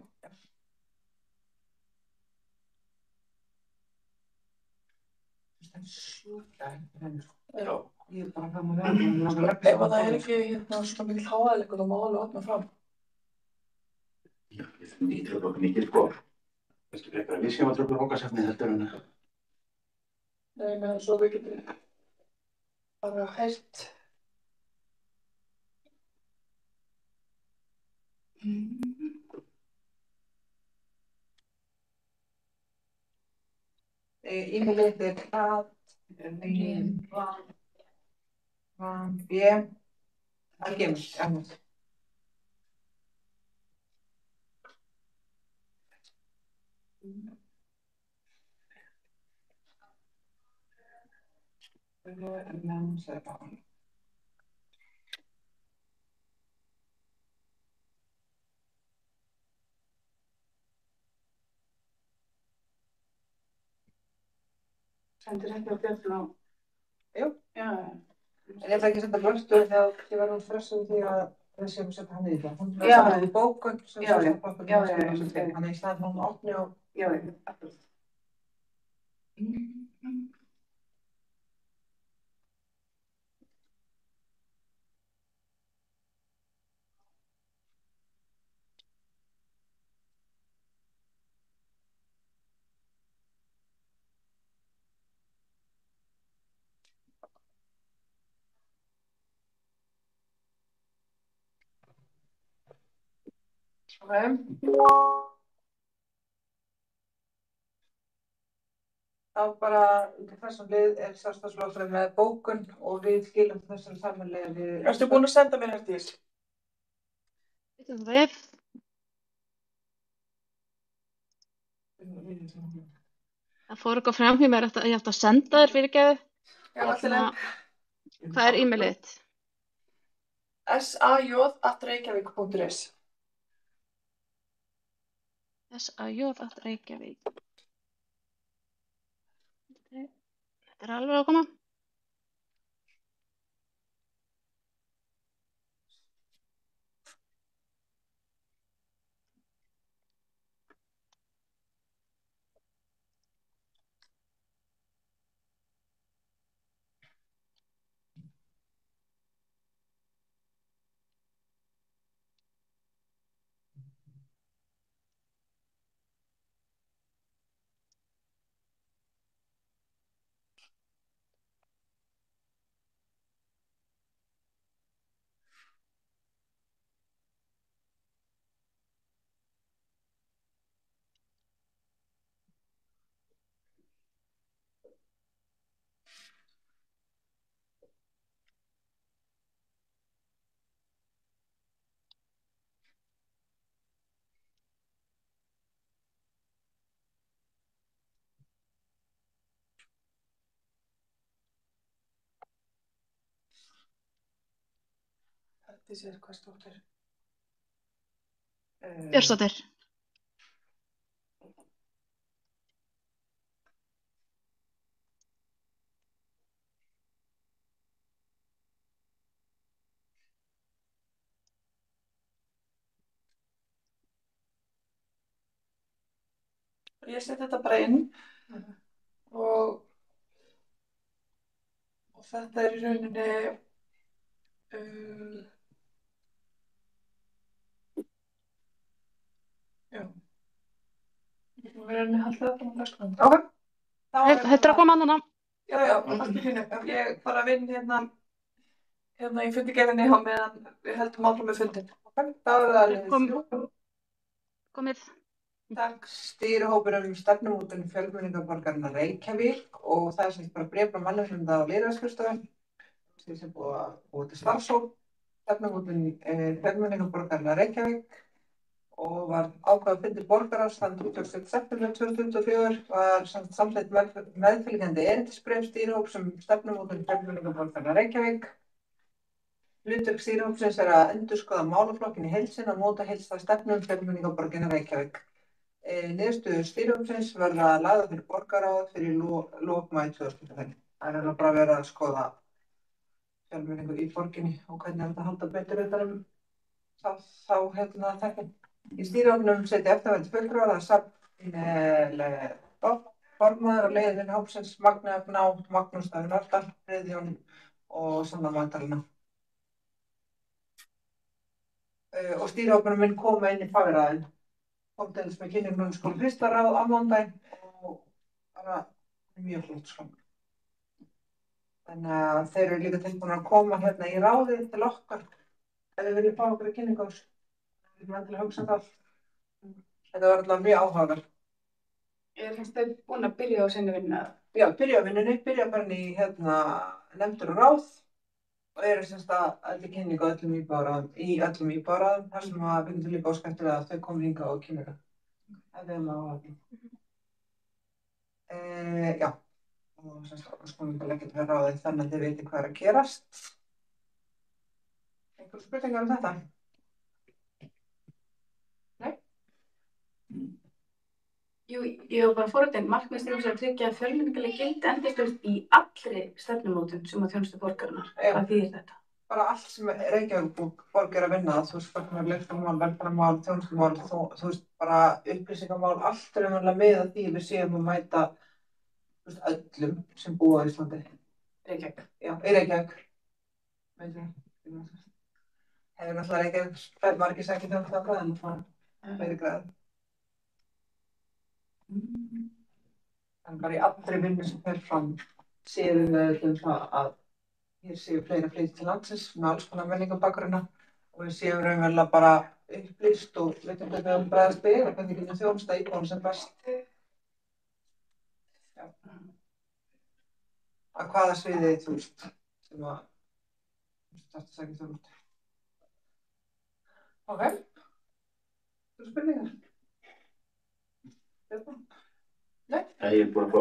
Já. Ég er bara fram að vera. Ef að það er ekki svona mikill háaðleikur þá má alveg opna fram. Já, við þurfum ekki tröfla okkur mikið, sko. Kannski frekar að við séum að tröfla bókasafnið heldur en að... Nei, meðan svo við getum bara heyrt. E-mailið er @gmail.com. Sendir ekki á björn á. Jú. Já. En ég ætla ekki að setja blöstu þegar ég var nú stressuð því að við séum að setja hann í þetta. Hún Já. er í bókun sem Já, sérst já. á pappírnum Já, og já, skrifa já, sig til. já. Þannig í staðinn hún opni og Já, akkurat. þá bara undir þessum lið er sjálfstæðisflokkurinn með bókun og við skilum þessum samanlega við... Ertu búin að senda mér Herdís? Veitum við. Það fór eitthvað fram hjá mér að ég átti að senda þér fyrirgefðu. Já, alltaf. Hvað er e-mailið þitt? saj@reykjavik.is. saj@reykjavik. Þetta er alveg að koma. Herdís er hvað stóttir? Björnsdóttir. Ég set þetta bara inn og þetta er í rauninni já. Ég er í rauninni haldið áfram á dagskránni. Ok. Þá er Þetta er að koma annað. Já, allt í fínu. Ég bara vinn hérna í fundigerðinni á meðan við heldum áfram með fundin. Ok. Þá er það liðið þrjú. Komið. Takk stýrihópur stefnumótun fjölmenningarborgarinnar Reykjavík og það er sem bara bréf frá mannréttinda og lýðræðisskrifstofu sem búið að búa til starfshóp stefnumótun fjölmenningarborgarinnar Reykjavík og var ákveðið fundur borgarráðs þann 20. september 2024 var samþykkt meðfylgjandi erindisbréf stýrihóps stefnumótun fjölmenningarborgarinnar Reykjavík. Hlutverk stýrihópsins er að endurskoða málaflokkinn í heild sinni og móta heildstæða stefnu fjölmenningarborgarinnar Reykjavík. Niðurstöður stýrihópsins verða lagðar fyrir borgarráð fyrir lok maí 2025. Það er bara verið að skoða fjölmenningu í borginni og hvernig þetta halda betur utan þá þekki. Í stýrihópnum setja eftirfarandi fulltrúar að Sabine formaður og leiðin hópsins Magna Gná, Magnús Davíð Nordal, Friðjón og Sanna Magdalena. Og stýrihópurinn mun koma inn í fagræðin. Kom til þess með kynning Grunnskóla Kristaráð á mánudaginn og bara mjög flott skóla. Þannig að þeir eru líka tilbúin að koma hérna í ráðið til okkar ef við viljum fá okkur kynningu á þessu. Við erum endilega að hugsa það. Þetta var alltaf mjög áhugaverð. Þau búin að byrja á sinni vinnu? Já, byrja á vinnunni, byrja bara í nefndir og ráð og eru semst að kynningu á öllum íbúðaráðum þar sem að við myndum líka óska eftir að þau komi hingað og kynningu. Ef við erum á því. Já, og semst að skoðum við leggja til ráðið þannig að þið veitir hvað er að gerast. Einhver spurningar um þetta? Nei? Jú, ég var bara forritin. Markmið styrjum að tryggja að fjölmenningarleg gildi endurspegli í allri stefnumótun sem að þjónustu borgarinnar. Hvað þýðir þetta? Bara allt sem Reykjavíkurborg er að vinna, þú veist, leikskólamál, velferðarmál, þjónustumál, þú veist, bara upplýsingamál, allt er umhverfislega með að því við séum að mæta öllum sem búa á Íslandi. Reykjavík. Já, í Reykjavík. Hefur náttúrulega Reykjavík margir sækið þjónustu á græðin og það meiri græðin. En bara í allri vinnu sem fer fram séum við það að hér séu fleira flytja til landsins með alls konar menningabakgrunna og við séum raunverulega bara upplýst og veitum hvernig við bregðast við og hvernig við getum þjónusta íbúanum sem best. Já. Að hvaða sviði þú veist sem að þetta sækja þjónustu. Ok. Þú spurningar? Nei? Ég er búin að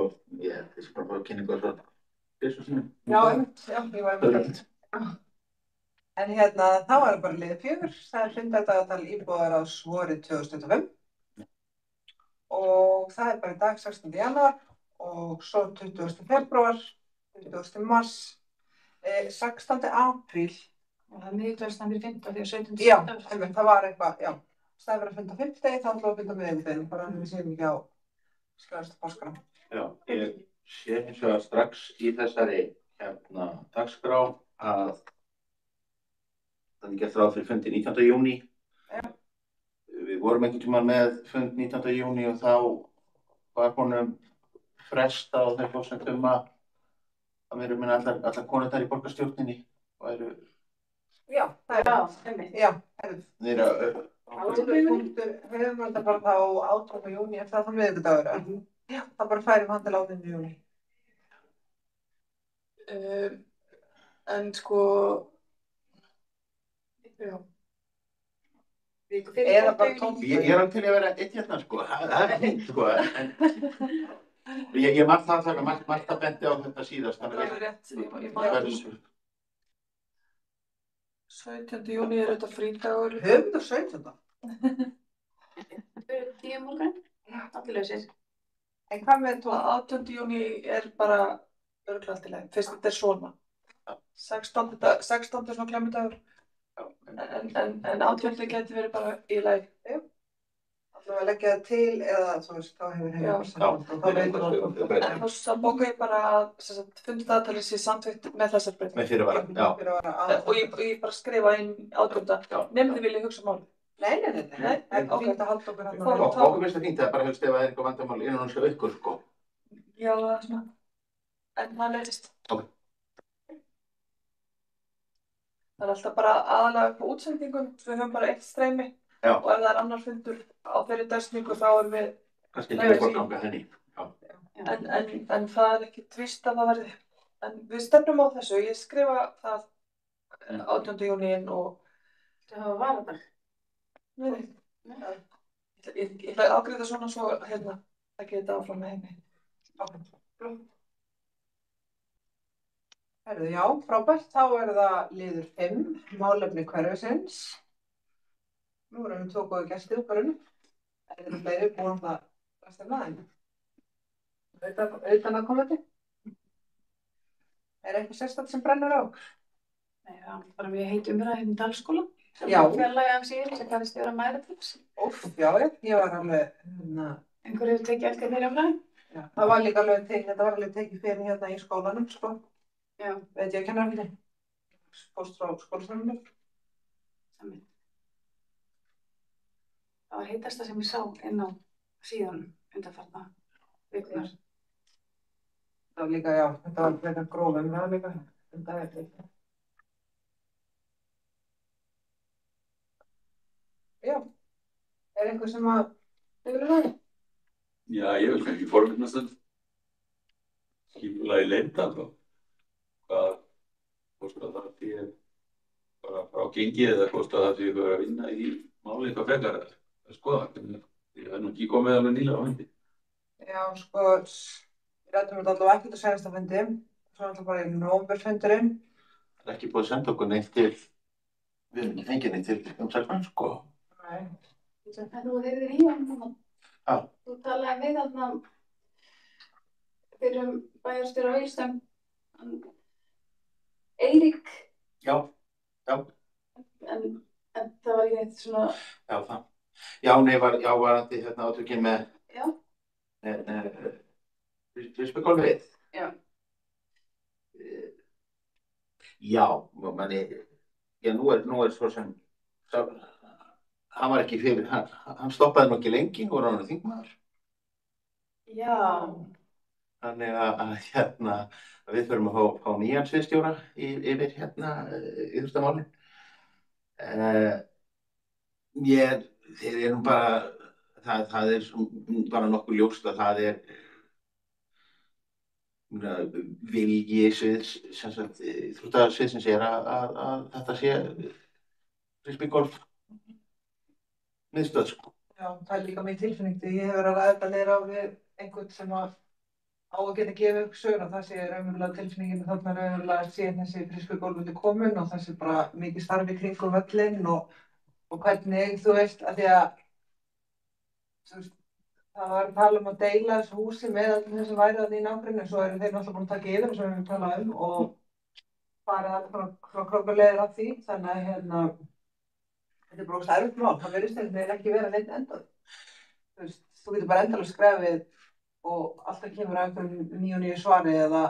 fá kynningu á það. Já, ég var einmitt. En þá er bara liðið 4, það er fundardagatal íbúðaráðs vorið 2025 og það er bara í dag 16. janúar og svo 20. febrúar, 20. mars, 16. apríl. Og það er miðvikudagur fyrir 15. og 17. Já, það var eitthvað, já. Það er að funda 5. degi, þá ætlum við að funda miðvikudaginn, bara við séum ekki á skræðasta páskana. Já, ég sé hins vegar strax í þessari dagskrá að það er gert ráð fyrir fundi 19. júní. Já. Við vorum einhvern tímann með fund 19. júní og þá var honum frestað á þeim forsendum að við erum með allar konurnar í borgarstjórninni og eru... Já, það er Við höfum þetta bara þá 18. júní eftir það miðvikudagur. Já, það bara færum hann til 18. júní. En sko, já. Eða bara tómt. Ég er alveg til að vera einn hérna, sko. Það er fínt, sko. En ég margt það að margt að bendi á þetta síðast. Það er rétt, ég man þessu. 17. júní er þetta frídagur. Höfum það 17. Þau eru 10 morgun, allir lausir. En hvað með 18. júní er bara örugglega allt í lagi, fyrst þetta er svona. 16. er svona klemmudagur. En 18. geti verið bara í lagi. Ætlum við að leggja það til eða þú veist, þá hefur En þá bóka ég bara að fundardagatalið sé samþykkt með þessar breytingar. Með fyrirvara, Og ég bara skrifa inn 18. Nefndi vil ég hugsa máli. Nei. Það er fínt að halda okkur hann. Okkur finnst það fínt að bara helst ef það er eitthvað vandamál innan hans ykkur, sko. Já, það er svona. En það leitist. Ok. Það er alltaf bara aðalega upp á útsendingum, svo við höfum bara eitt streymi. Já. Og ef það er annar fundur á þeirri dagsetningu þá erum við... Kannski ekki að forganga henni. En það er ekki víst að það verði. En við stefnum á þessu, ég skrifa það 18. júní inn og... Það hafa varadag. Nei. Ég ætla að afgreiða svona svo að geta áfram með henni. Herðu, já, frábært. Þá er það liður 5, málefni hverfisins. Nú erum við 2 góða gestir upp á raunum. Það eru fleiri búin það að stefna þeim. Utan að koma til. Er eitthvað sérstætt sem brennur á? Nei, það er bara mjög heit umræða í Dalskóla. Já. Fjarlægi af síður sem kannast vera mæratrips. Óf, já, ég var alveg... Einhver hefur tekið eftir þeirra umræðum? Já, það var líka alveg tekið, þetta var alveg tekið fyrir hérna í skólanum, sko. Já, Veit ég að kennarafili. Póst frá skólasaminu. samið. Það var heitasta sem ég sá inn á síðanum undanfarna vikunar. Það var líka, já, þetta var frekar grófum, það var líka, þetta er þetta. Já, er einhver sem að, hefur það? Já, ég vil kannski forvittnast um skipulagi Leyndal og hvað, hvort að það sé bara frá gengi eða hvort að það sé ykkur að vinna í máli eitthvað frekar að skoða. Því það er nú ekki komið alveg nýlega á hendi. Já, sko, við rættum þetta allavega ekkert á senasta fundi, svo alltaf bara í nóvemberfundurinn. Það er ekki búið að senda okkur neitt til, við erum ekki fengið neitt til umsagnar, sko. Nei. En þú heyrðir í hann núna. Já. Þú talaði við þarna fyrir bæjarstjóra á Egilsstöðum, Eirík, Já, en það var ekki neitt svona, já, það. Já, nei, varandi hérna átökin með já, frisbeegolfið. já, Já, manni, já, nú er svo sem, hann var ekki fyrir, hann stoppaði nú ekki lengi, nú er hann þingmaður. já, Þannig að hérna, við förum að fá nýjan sviðsstjóra yfir hérna íþróttamálin. Þeir eru bara, það er bara nokkuð ljóst að það er vilji sviðs, sem sagt, íþróttasviðsins er að þetta sé frisbeegolf miðstöð, sko. Já, það er líka mín tilfinning því ég hefur að ræða þetta niður á við einhvern sem á að geta gefið upp sögur að það sé raunverulega tilfinningin þarna raunverulega sé þessi frisbeegolfið komin og það sé bara mikið starfi kringum völlinn og hvernig, þú veist, að því að þú veist, það var að tala um að deila þessu húsi með allir þessum væri þarna í nágrunni, svo eru þeir náttúrulega búin að taka yfir sem við höfum talað um og farið allir frá krókuleiðir af því, þannig að hérna, þetta er bara ógeðslega erfitt mál, það virðist einhvern veginn ekki vera neitt endað. Þú veist, þú getur bara endalaust skrefið og alltaf kemur að einhverjum nýju svari eða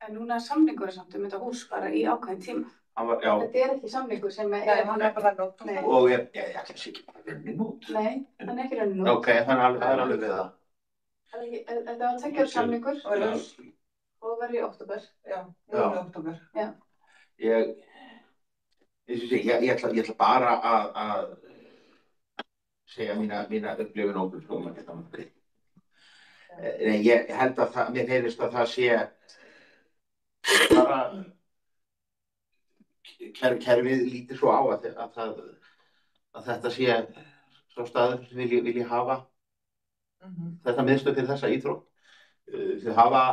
en núna er samningur samt um þetta hús bara í ákveðin tíma. Já, Þetta er ekki samningur sem Nei, hann er bara nótt. Nei. og ég ætla að sé ekki bara verið út. Nei, hann er ekki raunin út. Ok, það er alveg við það. Þetta var 2 ára samningur og verður í október. Já, 9. október. Ég ætla bara að segja mína upplifun og upplifun. Nei, ég held að mér heyrist að það sé bara kerfið lítið svo á að þetta sé svo staður sem vilji hafa þetta miðstöð fyrir þessa íþrótt. Þau hafa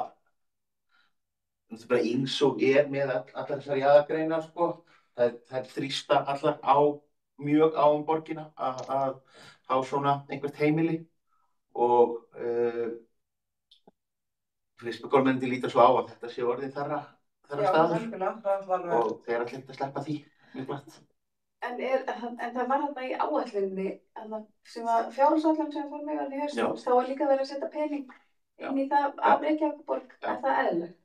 bara eins og með allar þessar jaðargreinar, sko. Það þrýsta allar mjög á borgina að hafa svona einhvert heimili og frisbeegolfmenn líta svo á að þetta sé orðið þeirra staður og þeir allir að sleppa því mjög glatt. En það var þarna í áætluninni sem var fjárhagsáætlun sem fór með í haust, þá var líka verið að setja pening inn í það af Reykjavíkurborg. Er það eðlilegt?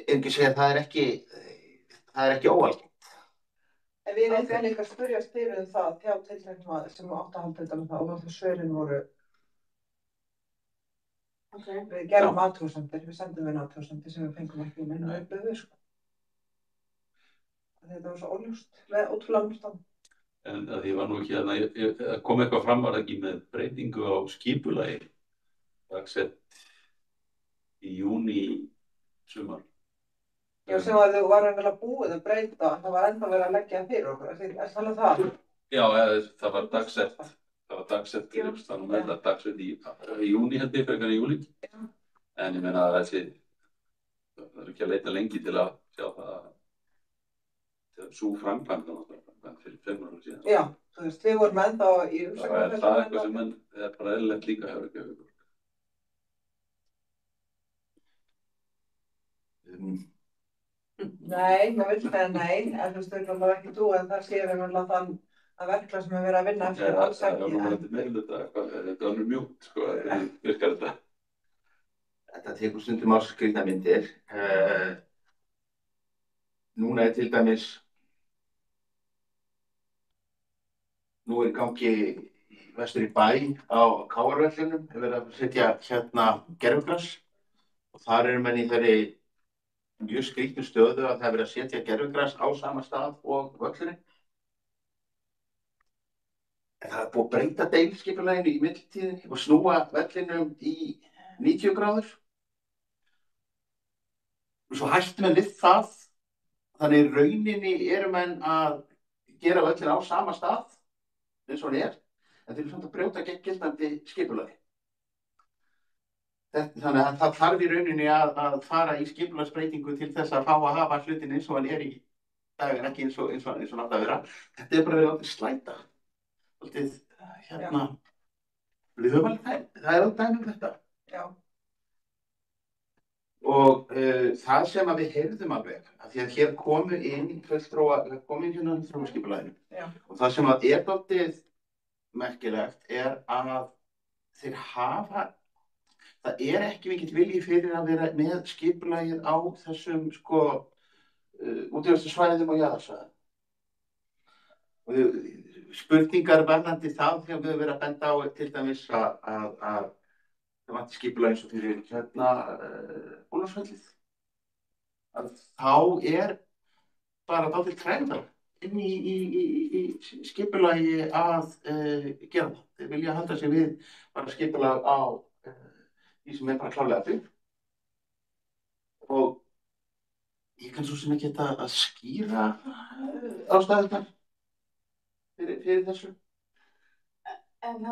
Ekki segja að það er ekki óalgengt. En við veitum líka að spyrjast fyrir það hjá tilteknum aðeins sem átt að halda þetta með það og náttúrulega svörin voru við gerum athugasemdir, við sendum við athugasemdir sem við fengum ekki minna upplifðu, sko. Þetta var svo óljóst með ótrúlega mjög. En að því var nú ekki að kom eitthvað fram var ekki með breytingu á skipulagi dagsett í júní sumar. Já, sem að þau var einhverja búið að breyta, það var ennþá verið að leggja fyrir okkur, er það það? Já, það var dagsett, það var dagsett í júní held ég, frekar í júlí. En ég meina að það er ekki að leita lengi til að sjá það að sú framkvæmd fyrir 5 ára síðan. Já, þú veist, við vorum ennþá í umsögnum. Það er eitthvað sem er bara eðlilegt líka hjá Reykjavíkur. Nei, maður vil segja nei, en þú veist, þau náttúrulega ekki trú en það sé við þann að verklag sem er verið að vinna eftir alls Það ekki. var þetta meðluta, þetta var mjúkt, sko, hvernig virkar þetta? Þetta tekur stundum á skrýtnar myndir. Núna er til dæmis, nú er í gangi vestur í bæ á KR-vellinum, er verið að setja hérna gervigras og þar eru menn í þeirri mjög skrýtnu stöðu að það er verið að setja gervigras á sama stað og völlurinn. En það er búið að breyta deiliskipulaginu í millitíðinni og snúa vellinum í 90 gráður. Og svo hættum við við það. Þannig í rauninni eru menn að gera völlin á sama stað eins og hann er, en þeir eru samt að brjóta gegn gildandi skipulagi. Þannig að það þarf í rauninni að fara í skipulagsbreytingu til þess að fá að hafa hlutin eins og hann er í dag, en ekki eins og hann átti að vera. Þetta er bara verið að slæta. Hérna, við höfum alveg það er alveg dæmi þetta. Já. Og það sem að við heyrðum alveg, af því að hér komu inn fulltrúaskipulaginu. Og það sem að er dálítið merkilegt er að þeir hafa, það er ekki mikill vilji fyrir að vera með skipulagið á þessum útivistarsvæðum og jaðarsvæðum. Og spurningar varðandi það þegar við höfum verið að benda á til dæmis að það vanti skipulag eins og fyrir hérna Ólafsfellið. Þá er bara dálítið trendar inn í skipulagi að gera það. Þeir vilja halda sig við bara skipulag á því sem er bara klárlega fyrir. Og ég kann svo sem ekki að skýra ástæðurnar fyrir þessu. En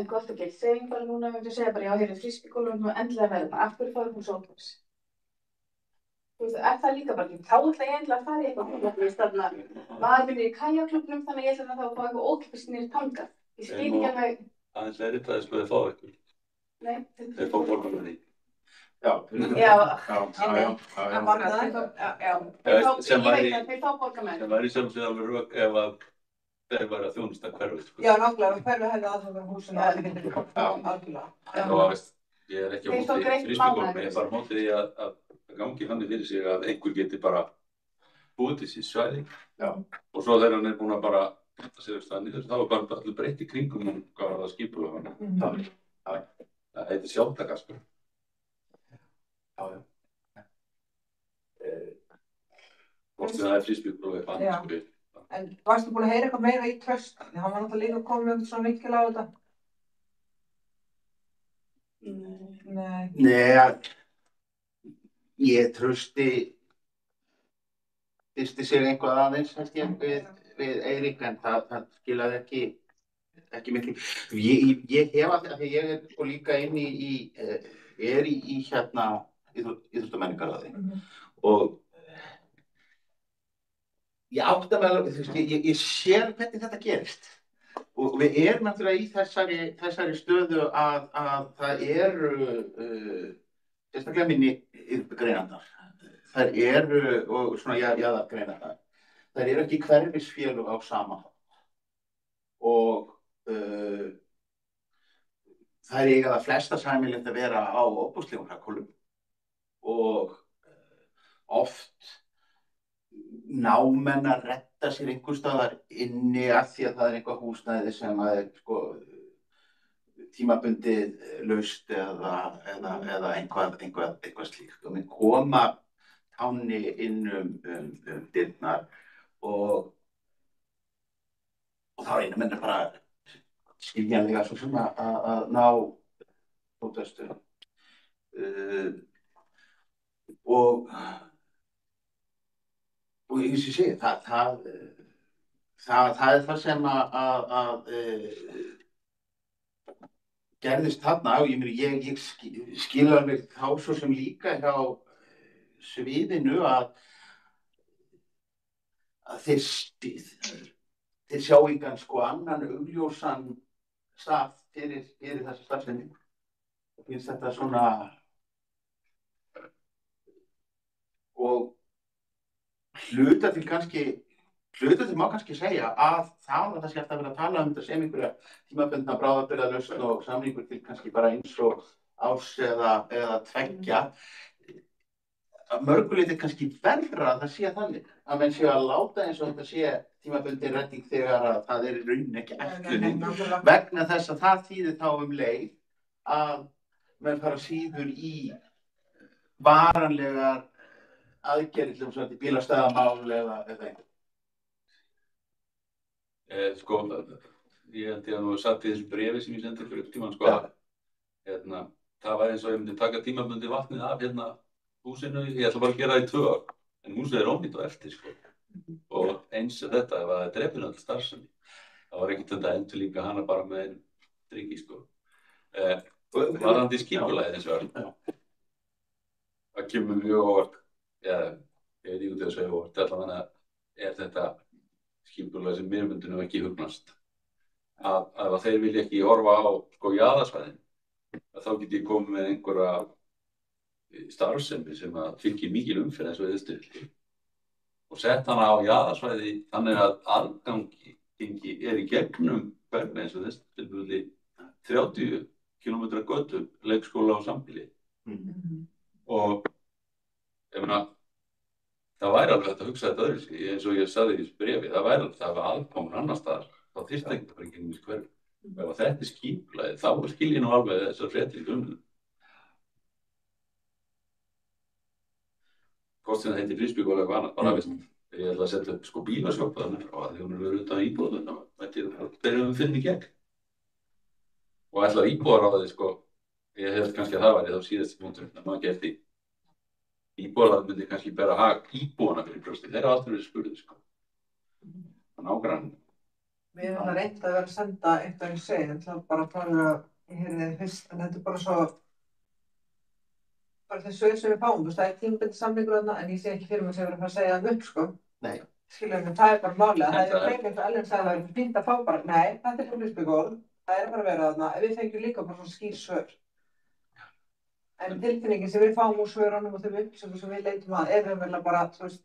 gott ekki, segjum bara núna, við myndum segja bara, já, hér er frísbygólum og endilega verðum, af hverju fáum hún sótlags? Þú veist, er það líka bara ekki, þá ætla ég endilega að fara í eitthvað, maður minni í kajaklubnum, þannig ég ætla þá að fá eitthvað ókipis niður tangað. Ég skil ekki alveg. Aðeins er þetta þess að þið fá eitthvað. Nei. Þeir fá borgar með því. Já. Þeir fá borgar með því. Sem væri sem alveg rök ef að þeir væri að þjónusta hverfið. Já, nákvæmlega, hverfið hefði aðfangar húsinu að það getur algjörlega. Og veist, ég er ekki á móti frísbygólum, ég er bara á móti því að gangi þannig fyrir sig að einhver geti bara búið til sín svæði. Og svo þegar hann er búin að bara hætta sér upp staðan í þessu, þá er bara allir breytt í kringum hvað var það skipulag hann. Það heitir sjálftaka, sko. Hvort sem það er frísbygólum eða annars, sko. En varstu búin að heyra eitthvað meira í Trausta? Hann var náttúrulega líka komið eitthvað svona mikil á þetta. Nei, ég Trausti fyrsti sig eitthvað aðeins held ég við Eirík, en það skilaði ekki miklu. Ég hef að því ég er líka inn í hérna íþróttamenningarráði og ég átta mig alveg, ég sé hvernig þetta gerist og við erum náttúrulega í þessari stöðu að það eru sérstaklega minni greinarnar, þær eru og svona jaðargreinarnar, þær eru ekki hverfisfélög á sama og þær eiga það flesta sameiginlegt að vera á ofboðslegum hagkólum og oft ná menn að redda sér einhvers staðar inni af því að það er eitthvað húsnæði sem er tímabundið laust eða eitthvað slíkt og menn koma tánni inn dyrnar og þá einu menn bara skiljanlega svo sem að ná fótfestu og ég segi, það er það sem að gerðist þarna og ég skil alveg þá svo sem líka hjá sviðinu að þeir sjá engan annan augljósan stað fyrir þessa starfsemi. Finnst þetta svona og hluta til kannski hlutu má kannski segja að það að það sé alltaf verið að tala þetta sem einhverja tímabundna bráðabirgðalausn og samningur til kannski bara eins og árs eða tveggja, að mörguleyti kannski verra að það sé þannig að menn séu að láta eins og þetta sé tímabundin redding þegar að það í rauninni ekki ætlunin vegna þess að það þýðir þá leið að menn fara síður í varanlegar aðgerðir til svona bílastæðamál eða einhver. Sko, ég held ég að nú satt í þessu bréfi sem ég sendi fyrir tímann, sko, það var eins og ég myndi taka tímabundið vatnið af húsinu, ég ætla bara að gera það í 2 ár, en húsið ónýtt á eftir, sko. Og eins þetta, ef það drepin öll starfsemi, það var ekkert þetta endur líka hana bara með einn drikki, sko. Varðandi skipulagið eins og verður. Það kemur mjög óvart, ég veit ekki út í að segja óvart, allavega er þetta skipulag sem mér myndi nú ekki hugnast. Að þeir vilja ekki horfa á, sko, jaðarsvæðin, að þá get ég komið með einhverja starfsemi sem að fylgir mikil umferð eins og Austurvelli og sett hana á jaðarsvæði þannig að aðgangi í gegnum hverfi eins og Austurvelli 30 km götu, leikskóla og sambýli. Og ég meina, það væri alveg hægt að hugsa þetta öðruvísi, eins og ég sagði í þessu bréfi, það væri alveg að aðkomin annar staðar, þá þyrfti ekki bara ekki einhvers hverfi. Ef þetta skipulagið, þá skil ég nú alveg þessar fréttir í grunninn. Hvort sem það heitir Frísbygg og eitthvað annað, bara veist, ég ætla að setja upp sko bílasjópa þannig og því hún verið utan íbúðum, þeir eru finni gegn. Og ætla íbúðaráðið, sko, ég held kannski að það væri þá síðasti punktur, en maður gert því. Íbúðaráðið myndi kannski bera hag íbúðana fyrir brjósti, þeir hafa alltaf verið spurðið, sko. Nágrann. Við erum reynt að vera að senda eitthvað í segið, en það bara ég heyrði fyrst, en þetta bara svo bara þessu sem við fáum, það tímabundinn samningur þarna, en ég sé ekki fyrir mig sem verið að fara að segja það upp, sko. Nei. Skilur mig, það bara málið, það frekar eins og Ellen sagði að það fínt að fá bara, nei, þetta frá Frísbygg, það að bara vera þarna, en við fengjum líka bara svona skýr svör. En tilfinningin sem við fáum úr svörunum og þeim upplýsingum sem við leitum að raunverulega bara, þú veist,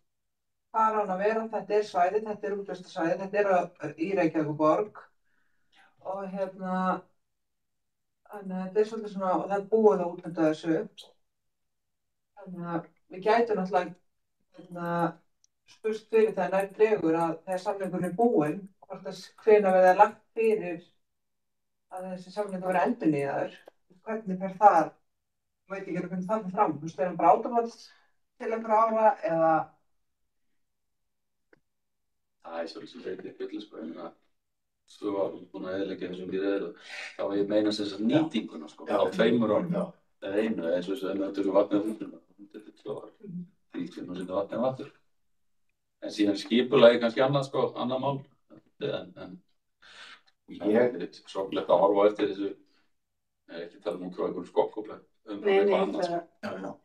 hvað á hann að vera, þetta svæðið, þetta útvistarsvæðið, þetta í Reykjavíkurborg og þannig að þetta svolítið svona, og það búið að útlenda þessu. Þannig að við gætum náttúrulega spurst fyrir það nær dregur að þegar samningurinn er búinn, hvort að hvenær verði lagt fyrir að þessi samningur verði endurnýjaður, hvernig fer það, veit ekki hvernig það fer fram, þú veist, er hann bara átamats til einhverja ára eða? Það svolítið reyndið byrli, sko, ég meina, svo var búin að eðilegja þessum byrjaðir og þá var ég meina þess að nýtinguna, sko, á 2 árum, eða einu, eins og þess að þetta eru vatnið húnum, þetta eru 2 ár, 3 tíma setja vatnið vatnur. En síðan skipulagi kannski annað, sko, annað mál, en ég er sorglegt að horfa eftir þessu, ég er ekki tala út frá einhverjum skokkóplega, eitthvað annað, sko.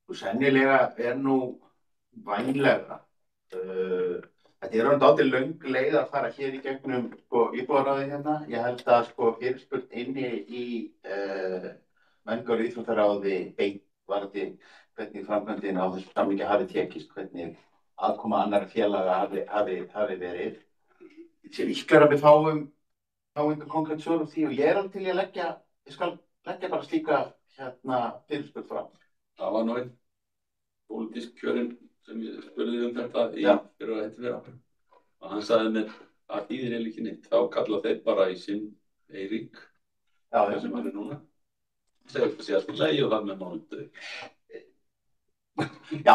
Og sennilega er nú vænlegra. Þetta er dálítið löng leið að fara hér í gegnum sko, íbúðaráðið hérna. Ég held að sko, fyrirspurn inni í menningar- og íþróttaráði beint varðandi hvernig framkvæmdin á þessu samningi hafi tekist, hvernig aðkoma annarra félaga hafi verið. Sér líklega að við fáum einhver konkrétt svör um því og ég alveg til að ég skal leggja bara slíka fyrirspurn fram. Það var nú einn pólitísk kjörinn sem ég spurði þetta fyrir að þetta vera. Og hann sagði mér að þýðir eiginlega ekki neitt. Þá kalla þeir bara í sinn Eirík, það sem hann er núna. Segir þetta sé alltaf leið og það með mánuði. Já,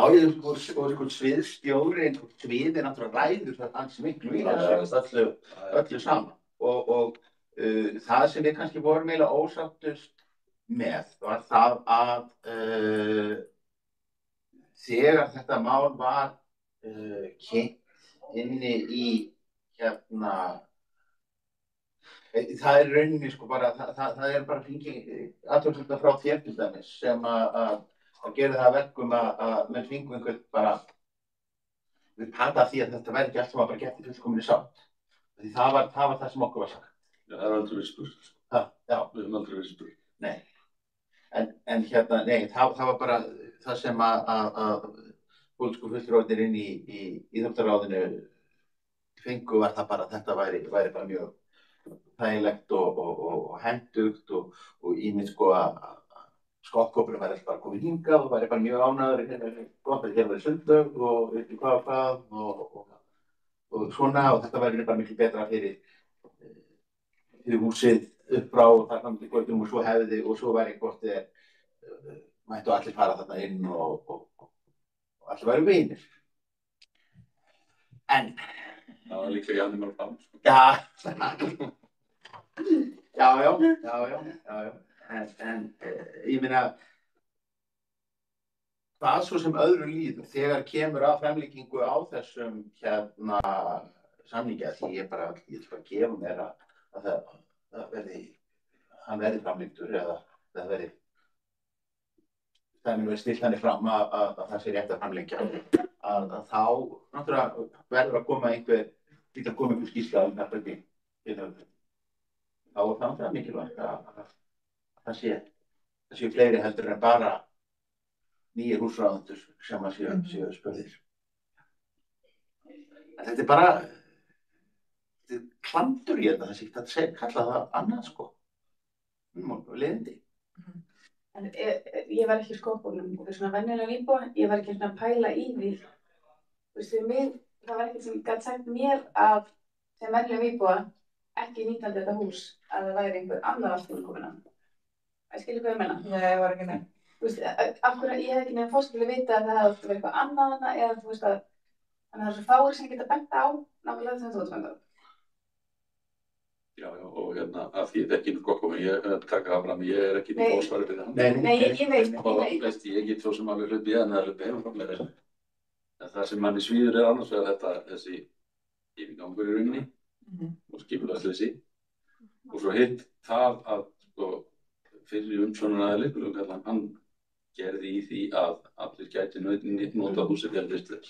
sko sviðstjóri, svið er náttúrulega ræður það alls miklu í þessu öllu saman. Og það sem við kannski vorum eiginlega ósáttust með var það að þegar þetta mál var kynnt inni í það er rauninni sko bara, það er bara fengið athugasemdir frá þér til dæmis sem að gera það verkum að menn fengu einhvern bara við pata því að þetta væri ekki allt sem var bara gert í fullkominni sátt. Því það var það sem okkur var sagt. Já, það er aldrei verið spurt. Já. Við höfum aldrei verið spurt. Nei. En nei, það var bara það sem að pólitísku fulltrúarnir inn í íþróttaráðinu fengu var það bara að þetta væri bara mjög þægilegt og hentugt og ýmist sko að skokkhópurinn væri alltaf bara komið hingað og væri bara mjög ánægður, gott að hér væri sundlaug og veit ekki hvað og svona og þetta væri bara miklu betra fyrir húsið upp frá og það kom til göttum og svo hefði og svo væri hvort mættu allir fara þarna inn og allir væri vinir. En það var líka Janni Már Bám. Já. En ég meina, hvað svo sem öðru líður þegar kemur að framlíkingu á þessum samningi, því ég bara gefa mér að hann verði framlíktur eða það verði stillt þannig fram að það sé rétt að framlengja að þá náttúrulega verður að koma einhver skýrsla þetta ekki þá það náttúrulega mikilvægt að það sé fleiri heldur en bara nýir húsráðendur sem að séu spurðir. Þetta bara klandur í þetta, það sé ekki að kalla það annað sko. Leiðindi. En ég var ekki í skópbólum og svona venjulega íbúa, ég var ekki að pæla í því. Þú veist, fyrir mig, það var ekkert sem gat sagt mér að sem venjulega íbúa ekki nýtandi þetta hús að það væri einhver annar aftur komin að. Það skilur hvað ég meina? Nei, ég var ekki nefn. Þú veist, af hverju ég hef ekki nefn fórskilu vita að það hefði verið eitthvað annað hana eða þú veist að þannig að það er svo fáir sem geta bent á nákvæmlega sem þú ert bent á. Já, og að því þetta ekki gott komið, ég taka það fram, ég ekki í fórsvari fyrir það. Nei, ég veit. Og veist, ég get svo sem alveg hlupið en það hlupið heima frá mér. En það sem manni svíður annars vegar þessi yfirgangur í rauninni og skipulagsleysi og svo hitt það að sko fyrir umsjónaraðili, hann gerði í því að allir gæti nota húsið til listlegs.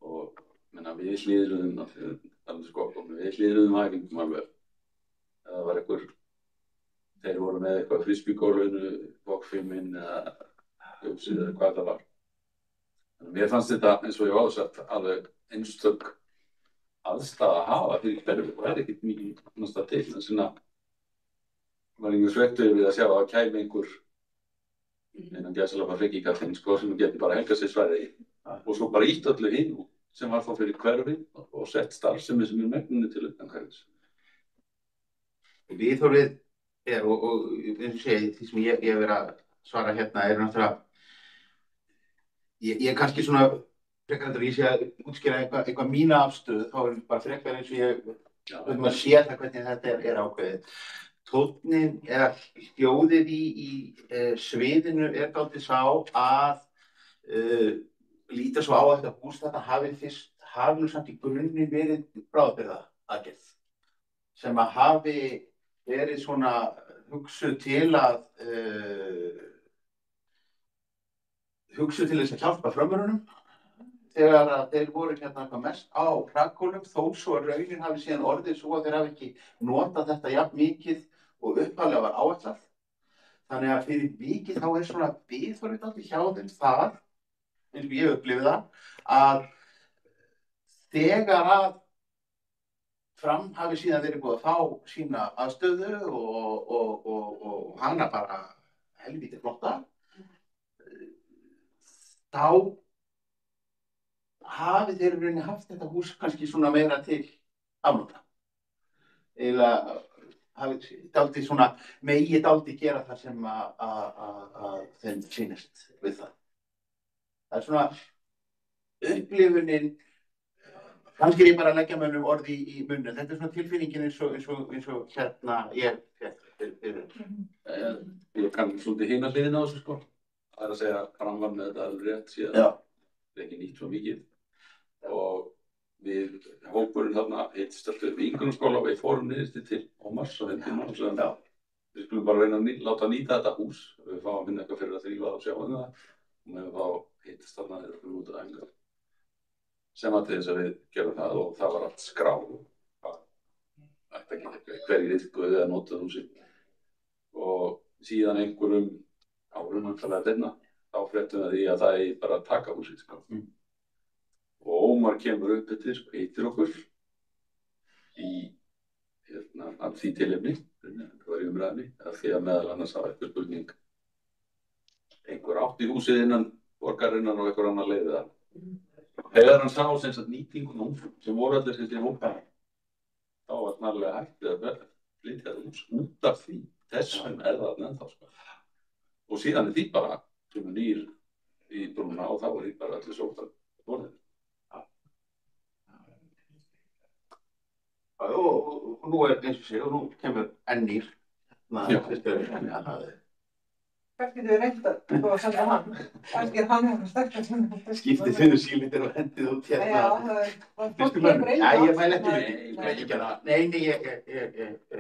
Og við hlýðruðum hægingum alveg. Það var þeir voru með eitthvað frisbygólfinu, bókfilminn eða hjósið eða hvað það var. Mér fannst þetta, eins og ég áður sagt, alveg einstök aðstæða að hafa fyrir hverju og ekkert mikið náttúrulega til. Þess vegna var einhver sveittur við að sjá að kæmi einhver innan gæsalappa frikikallinn sko, sem geti bara helgað sér svæði og svo bara ítt öllu hinn sem var þá fyrir hverfi og sett starfsemi sem megnunni til utan hverfis. Viðhorfið og eins og segi, því sem ég hef verið að svara hérna náttúrulega ég kannski svona frekar heldur ég sé að útskýra eitthvað mína afstöðu, þá bara frekar eins og ég að sé það hvernig þetta ákveðið. Tónninn eða hljóðið í sviðinu dálítið sá að líta svo á að þetta hús þetta hafi nú samt í grunninn verið bráðabirgðaaðgerð sem að hafi verið svona hugsuð til þess að hjálpa frömmurunum þegar að þeir voru hvað mest á hrakkólum þó svo að raunin hafi síðan orðið svo að þeir hafi ekki notað þetta jafn mikið og upphaflega var áætlað. Þannig að fyrir vikið þá svona viðhorfið dálítið hjá þeim það, eins og ég upplifði það, að þegar að Fram hafi síðan verið búið að fá sína aðstöðu og hana bara helvítið flotta, þá hafi þeir rauninni haft þetta hús kannski svona meira til afnota. Eða hafi dálítið svona megi dálítið gera það sem að þeim sýnist við það. Það svona upplifunin, kannski er ég bara að leggja mönnum orði í munnin. Þetta svona tilfinningin eins og hérna ég Ég kann svolítið hina hliðina á þessu sko. Það að segja að Fram var með þetta alveg rétt síðan. Það ekki nýtt svo mikið. Og við hópurinn þarna hittist alltaf upp í Ingunnarskóla og við fórum niðurstu til Ómars á hendina og sagðum við skulum bara reyna að láta nýta þetta hús. Við fáum að finna eitthvað fyrir að þrífa og sjá það. Og við þá hittist þarna þegar við út að æfingar. Sem að til þess að við gerum það og það var allt skrá. Hverjir iðkuðu eða notaðu húsið. Og síðan einhverjum árum náttúrulega þeirna, þá fréttum við því að það er bara að taka húsið. Sko. Og Ómar kemur upp eftir og hittir okkur í af því tilefni, það var í umræðinni, af því að meðal annars hafa eitthvað spurning einhver átt í húsið innan borgarinnar og einhver annar leiði það. Þegar hann sá sem sagt nýtingum sem voru allir sem sé hópa, þá var snarlega hættið að flytja það út af því. Þess vegna það ennþá sko. Og síðan því bara sem nýr í brúna og þá var því bara allir sótt að borðinu. Og nú eins og sé, og nú kemur enn nýr. Hvert getur við reynt að senda hann? Kannski hann eitthvað sterkast. Skiptið finnur sílindir og hendið út Já, það er fólk kemur inn. Já, ég mæl ekki hana. Nei,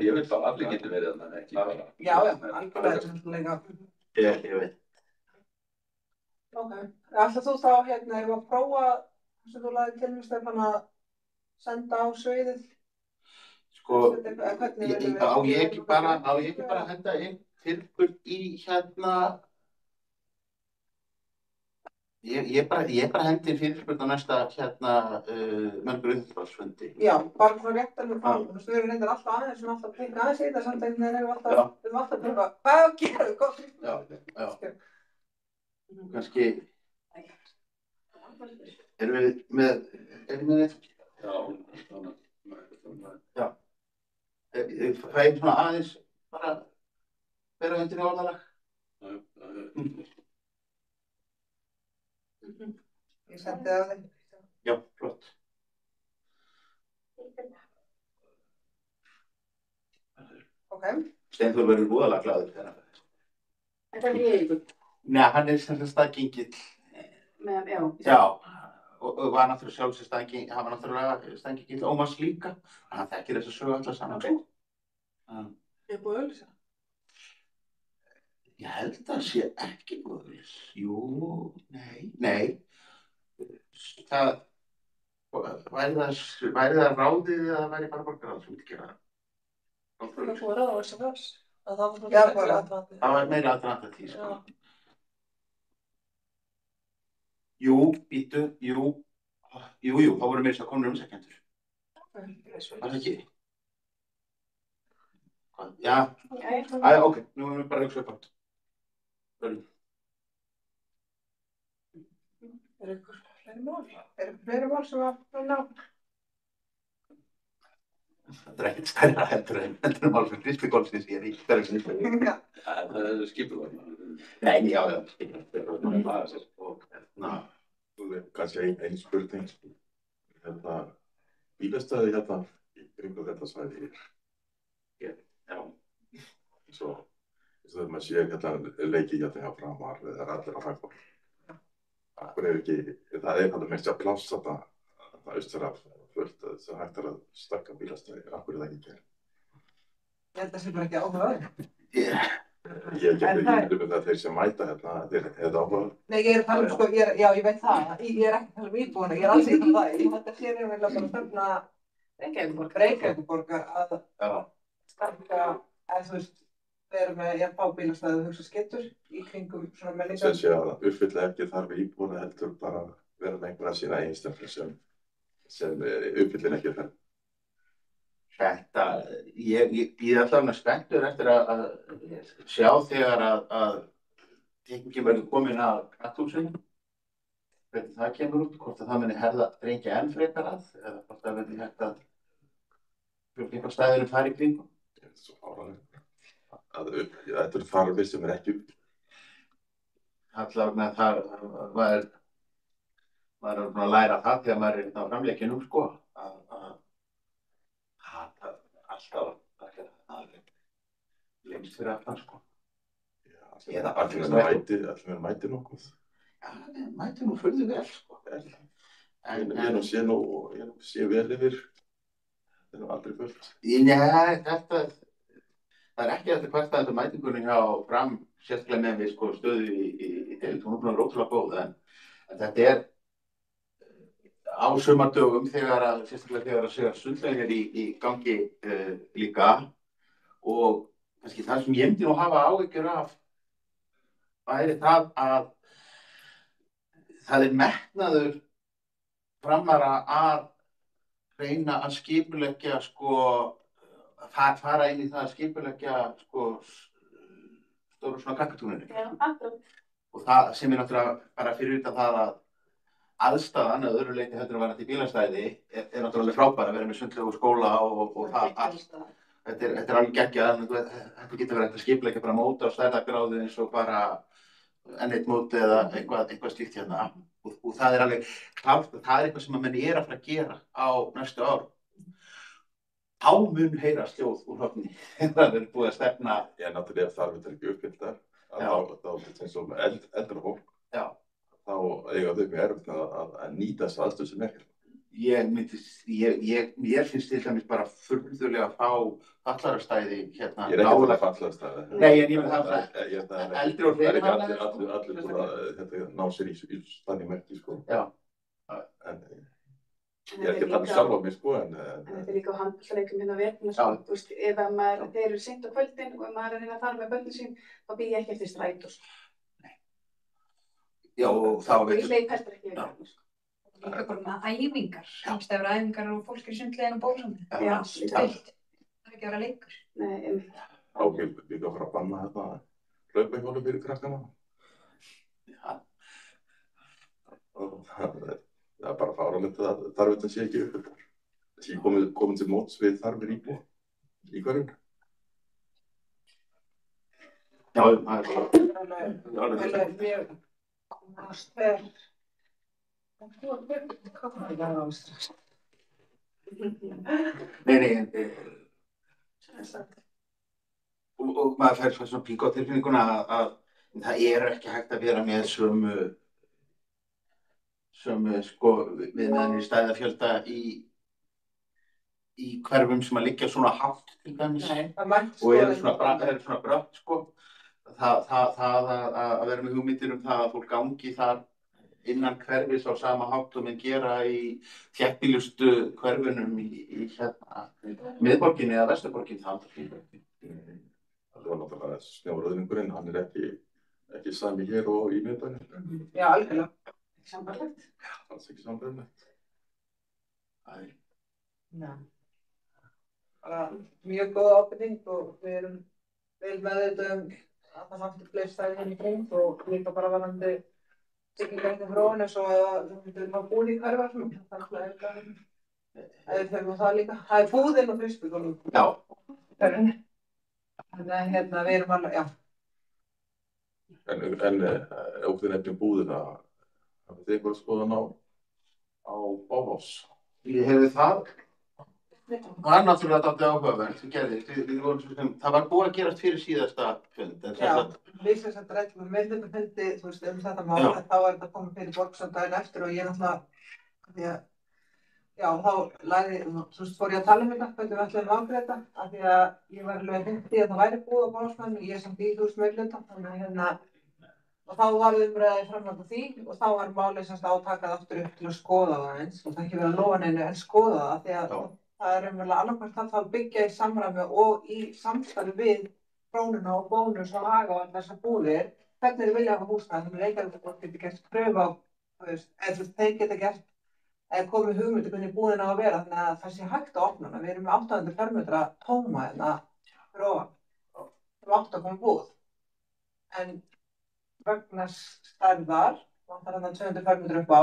Ég vil bara allir getur verið þarna, ekki bara. Já, algjörlega þetta ég veit. Ok, ætlar þú þá að prófa sem þú lagði til mig, Stefán, að senda á sviðið? Sko, á ég ekki bara að henda inn þyrpur í ég bara hendi fyrirspurn á næsta mörgur uppdragsfundi. Já, bara svona rétt alveg frá. Við erum reyndar alltaf aðeins sem alltaf peka aðeins í þetta samt að við erum alltaf að pröfa. Hvað gerum við? Já. Kannski erum við með eitt? Já. Það svona aðeins bara vera undir í orðalag. Ég sendi það á þeim. Já, flott. Ok. Steinþór verður voðalega glaður þegar hann verður. Þetta er Eiríkur. Nei, hann er sem sagt staðgengill. Já, og var náttúrulega sjálfsög hann var náttúrulega staðgengill Ómars líka. Hann þekkir þessa sögu allar saman. Ég búið að auglýsa. Ég held að sé ekki búið. Jú, nei. Það væri það ráðið eða væri bara borgarráð sem myndi gera það. Það er búið að ráða á SMS. Það var meira aðdraðan því, sko. Jú, þá voru meira þess að konur umsækjendur. Var það ekki? Já, ok, nú erum við bara að hugsa upp átt. Er ykkur fleiri mál sem að ná? Það er ekkert stærra heldur en mál sem Krispigólfsins ég er ekki stærra sem Krispigólfsins. Það er skipulag. Nei, já, skipulag. Kannski ein spurning. Bílastæði í kringum þetta svæði. Já. Svo þegar maður sér leiki hjá Framar, það er allir að fækka. Akkur ekki, það er mest að plássa þetta austuraf fullt þess að hægt að stakka bílastæði. Akkur það ekki gert. Ég held að það sé bara ekki áhugaður. Ég er ekki að mynda að þeir sem mæta þeir áhugaður. Nei, ég er að tala sko, já, ég veit það. Ég er ekki að tala íbúana, ég er alls ekki það. Ég held að sé bara stefna Reykjavíkurborgar að stakka, eða þú veist, vera með fá bílastæði og hugsa skittur í kringum svona menningar. Sem sé að uppfylla ekki þarf íbúana heldur bara vera með einhverja sína einstaklega sem uppfyllir ekki það. Þetta, ég býð allavega spenntur eftir að sjá þegar að teikningin verður komin að Katthúsinu. Hvernig það kemur út, hvort að það muni herða drengja enn frekar að, eða hvort það verður hægt að eitthvað stæðurum fara í kringum. Þetta er svo fáránlegt. Þetta eru þarfir sem ekki upp. Allavega það maður er búinn að læra það þegar maður er á framleikinu, sko, að alltaf lengst fyrir aftan, sko. Já, allir mæti nokkuð. Já, mæti nú furðu vel, sko. Ég sé vel yfir. Þetta er aldrei fullt. Nei, það er ekki eftir hvert að þetta mætingunni hjá Fram sérstaklega með við sko, stöðu í deild, hún er búin ótrúlega góð, en þetta er á sumardögum sérstaklega þegar að segja sundlegir í gangi líka og kannski það sem ég myndi nú hafa áhyggjur af væri það að það er metnaður Framara að reyna að skipuleggja sko, fara inn í það að skipuleggja sko, stóru svona kappitúninu. Já, akkurat. Og það sem náttúrulega bara fyrir utan það að aðstæðan að öðru leyti heldur að varandi bílastæði náttúrulega frábær að vera með sundlaugu skóla og það allt. Þetta er alveg geggjað, þetta getur verið að skipuleggja bara mót á stærðargráðu eins og bara N1 mót eða eitthvað slíkt hérna. Og það er alveg klárt að það er eitthvað sem að menn er að fara að gera á næstu árum. Þá mun heyrast hljóð úr Hofni það er búið að stefna. Já, náttúrulega ef þarf þetta ekki uppfylltar, þá eins og eldra fólk, þá eiga þau mjög erfitt að nýta þess aðstöðu sem er. Mér finnst til dæmis bara furðulega að fá fallarastæði hérna. Ég er ekki að fara fallarastæði. Nei, en ég með það eldri og fleiri. Það er ekki allir búin að ná sér í þannig merki, sko. Já. En ég er ekki að tala sjálf á mig, sko, en þetta er líka á handboltaleikum hérna á veturna, sko. Þú veist, ef þeir eru seint á kvöldin og maður er að reyna að fara með börnin sín, þá bíð ég ekki eftir strætós. Nei. Já, og þá veit ég. Ég hleyp heldur ekki yfir það, sko. Líka bara með æfingar, það eru æfingar og fólk er sundlegin og bóðsandi. Já, það er ekki að vera leikur. Nei, einmitt. Ákveð líka að fara að banna þetta hlaupahjóli fyrir krakkana. Já. Og það er bara fáránlegt að þarfirnar sé ekki uppfylltar. Það sé komin til móts við þarfir íbúa í hverjum. Já, það er mjög vel. Nei, og maður fær svona píka á tilfinninguna að það er ekki hægt að vera með sömu sko viðmiðanir stæðafjölda í hverfum sem að liggja svona hátt til dæmis og eru svona brött sko. Það að vera með hugmyndir það að fólk gangi þar innan hverfis á sama hátt og menn gera í þéttbýlustu hverfunum í hérna miðborginni eða vesturborginni það var náttúrulega snjóröðningurinn, hann er ekki sami hér og í miðbænum. Já, algjörlega. Ekki sambærilegt. Já, alls ekki sambærilegt. Já. Bara mjög góð ábending og við erum vel meðvituð að það vantar fleiri stæði hérna í kring og líka bara varðandi byggingarnir þróun eins og að við myndum að búið í hverfum. Það er það líka. Það er búðinn og frystbyggunum. Já. Þannig að hérna við erum alveg, já. En ógðu nefnum búðina, hafið þið eitthvað skoðan á Báhás? Ég hefði það. Það var náttúrulega dálítið áhugavert sem gerðist. Það var búið að gerast fyrir síðasta fund. Já, við sem sagt ræddum með þetta fundi, þú veist, þetta mál, þá er þetta komið fyrir borgsamdaginn eftir og ég náttúrulega, já, þá lagði, þú veist, fór ég að tala um þetta, hvernig við ætlum að afgreiða þetta, af því að ég var alveg hreint í að það væri búið á Báhásmenn og ég er samt í meirihluta, þannig að hérna, og þá var umræðið framhald á því og þá var málið semst átakað aftur upp til að skoða það eins og það ekki verið að lofa neinu en skoða það, því að það er umverulega annarkvæmt að byggja í samræmi og í samstarfi við Krónuna og Bónus og Haga og þessar búðir, hvernig þið vilja hafa húsnæði, þannig að Reykjavík geti gert kröfu á, eða þeir geta gert, eða komið hugmyndir hvernig búðin á að vera, þannig að það sé hægt að opna hana. Við erum með 800 fermetra tóma hérna fyrir ofan, sem 8 komið búð, en vegna stærðar, vantar hann 200 fermetra upp á,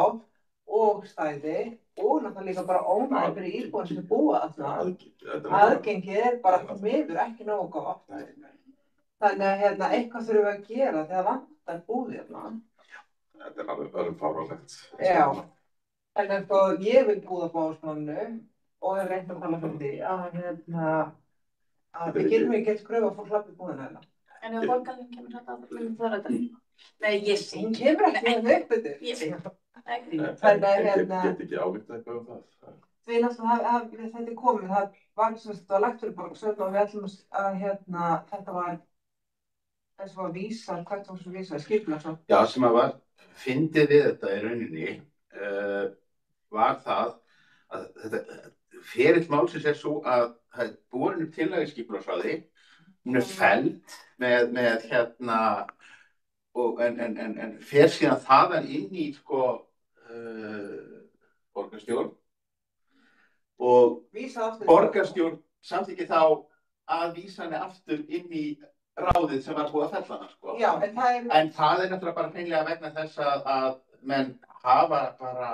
og stæði, og náttúrulega líka bara ónæði fyrir íbúin sem búa þarna. Aðgengið er bara miður ekki nógu gott. Þannig að hérna, eitthvað þurfum við að gera þegar vantar búðir hérna. Þetta er alveg fáránlegt. Já, en sko, ég vil búða Báhásmannu og hef reynt að tala fyrir því að við getum ekki gert kröfu að fólk hlappi búðina hérna. En ef borgarlinn kemur þetta, myndum það ræta því? Nei, ég sé. Hún kemur ekki hérna upp þetta. Ég sé. Get ekki álíkt eitthvað um það? Því náttúrulega þetta er komið, það var sem sagt að lagt fyrir borgarsveit og við ætlum að þetta var þess að vísa, hvert var sem vísa, skipulags svo? Já, sem að var fyndið við þetta í rauninni var það að þetta ferill málsins er svo að það er borin upp tillaga í skipulagsráði, hún er felld með hérna og en fer síðan þaðan inn í sko borgarstjórn og Vísa aftur. borgarstjórn samþykki þá að vísa henni aftur inn í ráðið sem var búið að fella hana, sko. Já, en það er... En það er náttúrulega bara hreinlega vegna þess að menn hafa bara...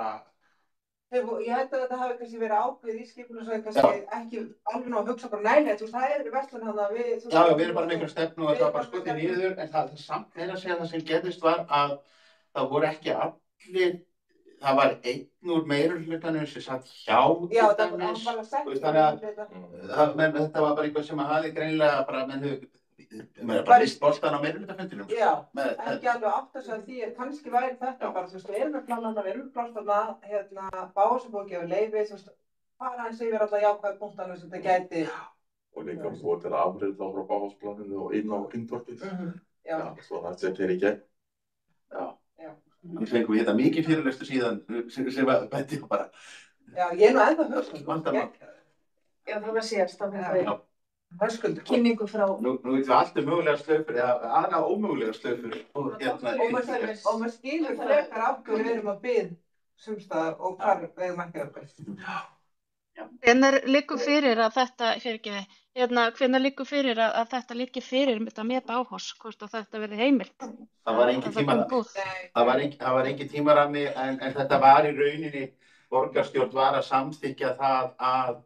Ég held að þetta hafi kannski verið ákveðið í skipulagsráði, kannski ekki alveg ná að hugsa bara nælega, þú veist, það er verslun hann að við... Já, við erum bara með einhverjum stefnu og það var bara skotið niður, en það samt meira að segja það sem gerðist var að það voru ekki allir, það var einn úr meirihlutanum sem satt hjá Já, það var bara sett. Þannig að þetta var bara eitthvað sem að hafi greinilega bara, menn hefur bara vist boltan á meirihlutafundinum. Já, ekki alveg átt að segja því, kannski væri þetta bara, þú veist, við erum með planana, við erum með plástarna, báða sem búið að gefa leyfi, þú veist, fara hans yfir alla jákvæða punktana sem þetta gæti. Og líka búið til að afriða frá báhagsplaninu og inn á inntorkið. Já. Svo það settir í gegn. Já. Við fengum hérna mikið fyrirlestur síðan sem að bæti bara. Já, ég er nú ennþá hugsa. Já, það var síðast á þetta. Höskuldur. Kynningu frá... Nú veitum við allt mögulega slaufur eða aðra ómögulega slaufur. Og maður skilur frekar af hverju við erum að bið sumstaðar og hvar við eigum ekki að bið. Hvenær liggur fyrir að þetta, hvenær liggur fyrir að þetta liggi fyrir með Bauhaus, hvort að þetta verði heimilt? Það var engin tímarammi en þetta var í rauninni, borgarstjórn var að samþykkja það að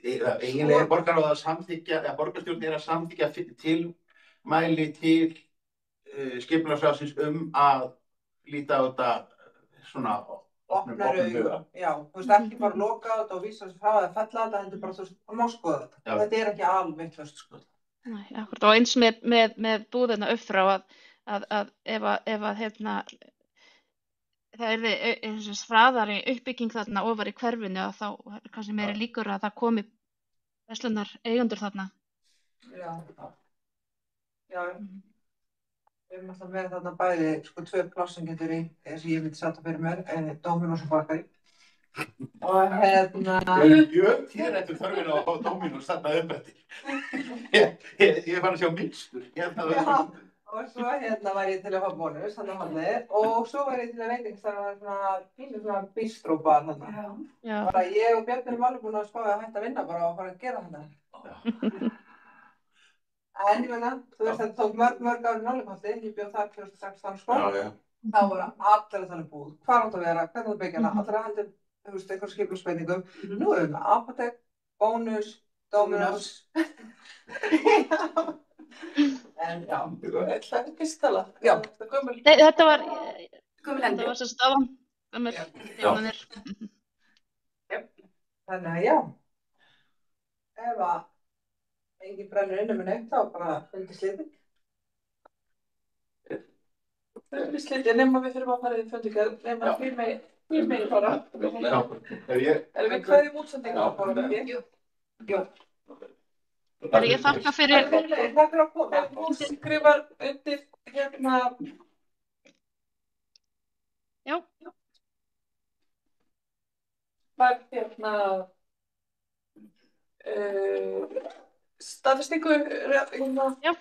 eiginlega er borgarráð að samþykkja, eða borgarstjórn er að samþykkja tilmæli til skipulagsráðsins að líta á þetta svona opnum huga. Já, þú veist, ekki bara loka á þetta og vísa þess frá að fella þetta, heldur bara, þú veist, það má skoða þetta. Já. Þetta er ekki alvitlaust, sko. Nei, akkurat, og eins með búðina upp frá að ef það er hraðari uppbygging þarna ofar í hverfinu og þá er kannski meiri líkur að það komi verslunar eigendur þarna. Já. Við erum alltaf með þarna bæði, sko, 2 pláss sem getur í, eins og ég myndi setja fyrir mér, Dominos og Bakari. Og Mjög tíðrættur þörfin á Dominos þarna eftir. Ég var að sjá minnstur. Já. Og svo var ég til að fá bónus, þannig að hann og svo var ég til að veitingast, það var svona pínu svona bistróbar þarna. Já. Bara ég og Björn erum alveg búin að spáði að hætta að vinna bara og fara að gera þetta. En ég meina, þú veist þetta tók mörg árið Nálipalli, ég bjóð þar 2016 sko. Þá voru allir að tala búð, hvað átt að vera, hvernig það byggja hana, allir að hendur, þú veist, einhverjum skipulagsbreytingum. Nú erum við með Apotek, Bónus, Dominos. En já, Það er pistala. Já. Þetta var Gömul sem staðan, gömul þjóðanir. Þannig að já, ef að enginn brennur inni með neitt, þá bara fundi slitið. Fundi slitið, nema við þurfum að fara í fundingar, nema því megin fara. Erum við hverjum útsendingar að fara með því? Jú. Ég þakka fyrir... Takk fyrir að koma. Hún skrifar undir Já. Var staðfestingu Já.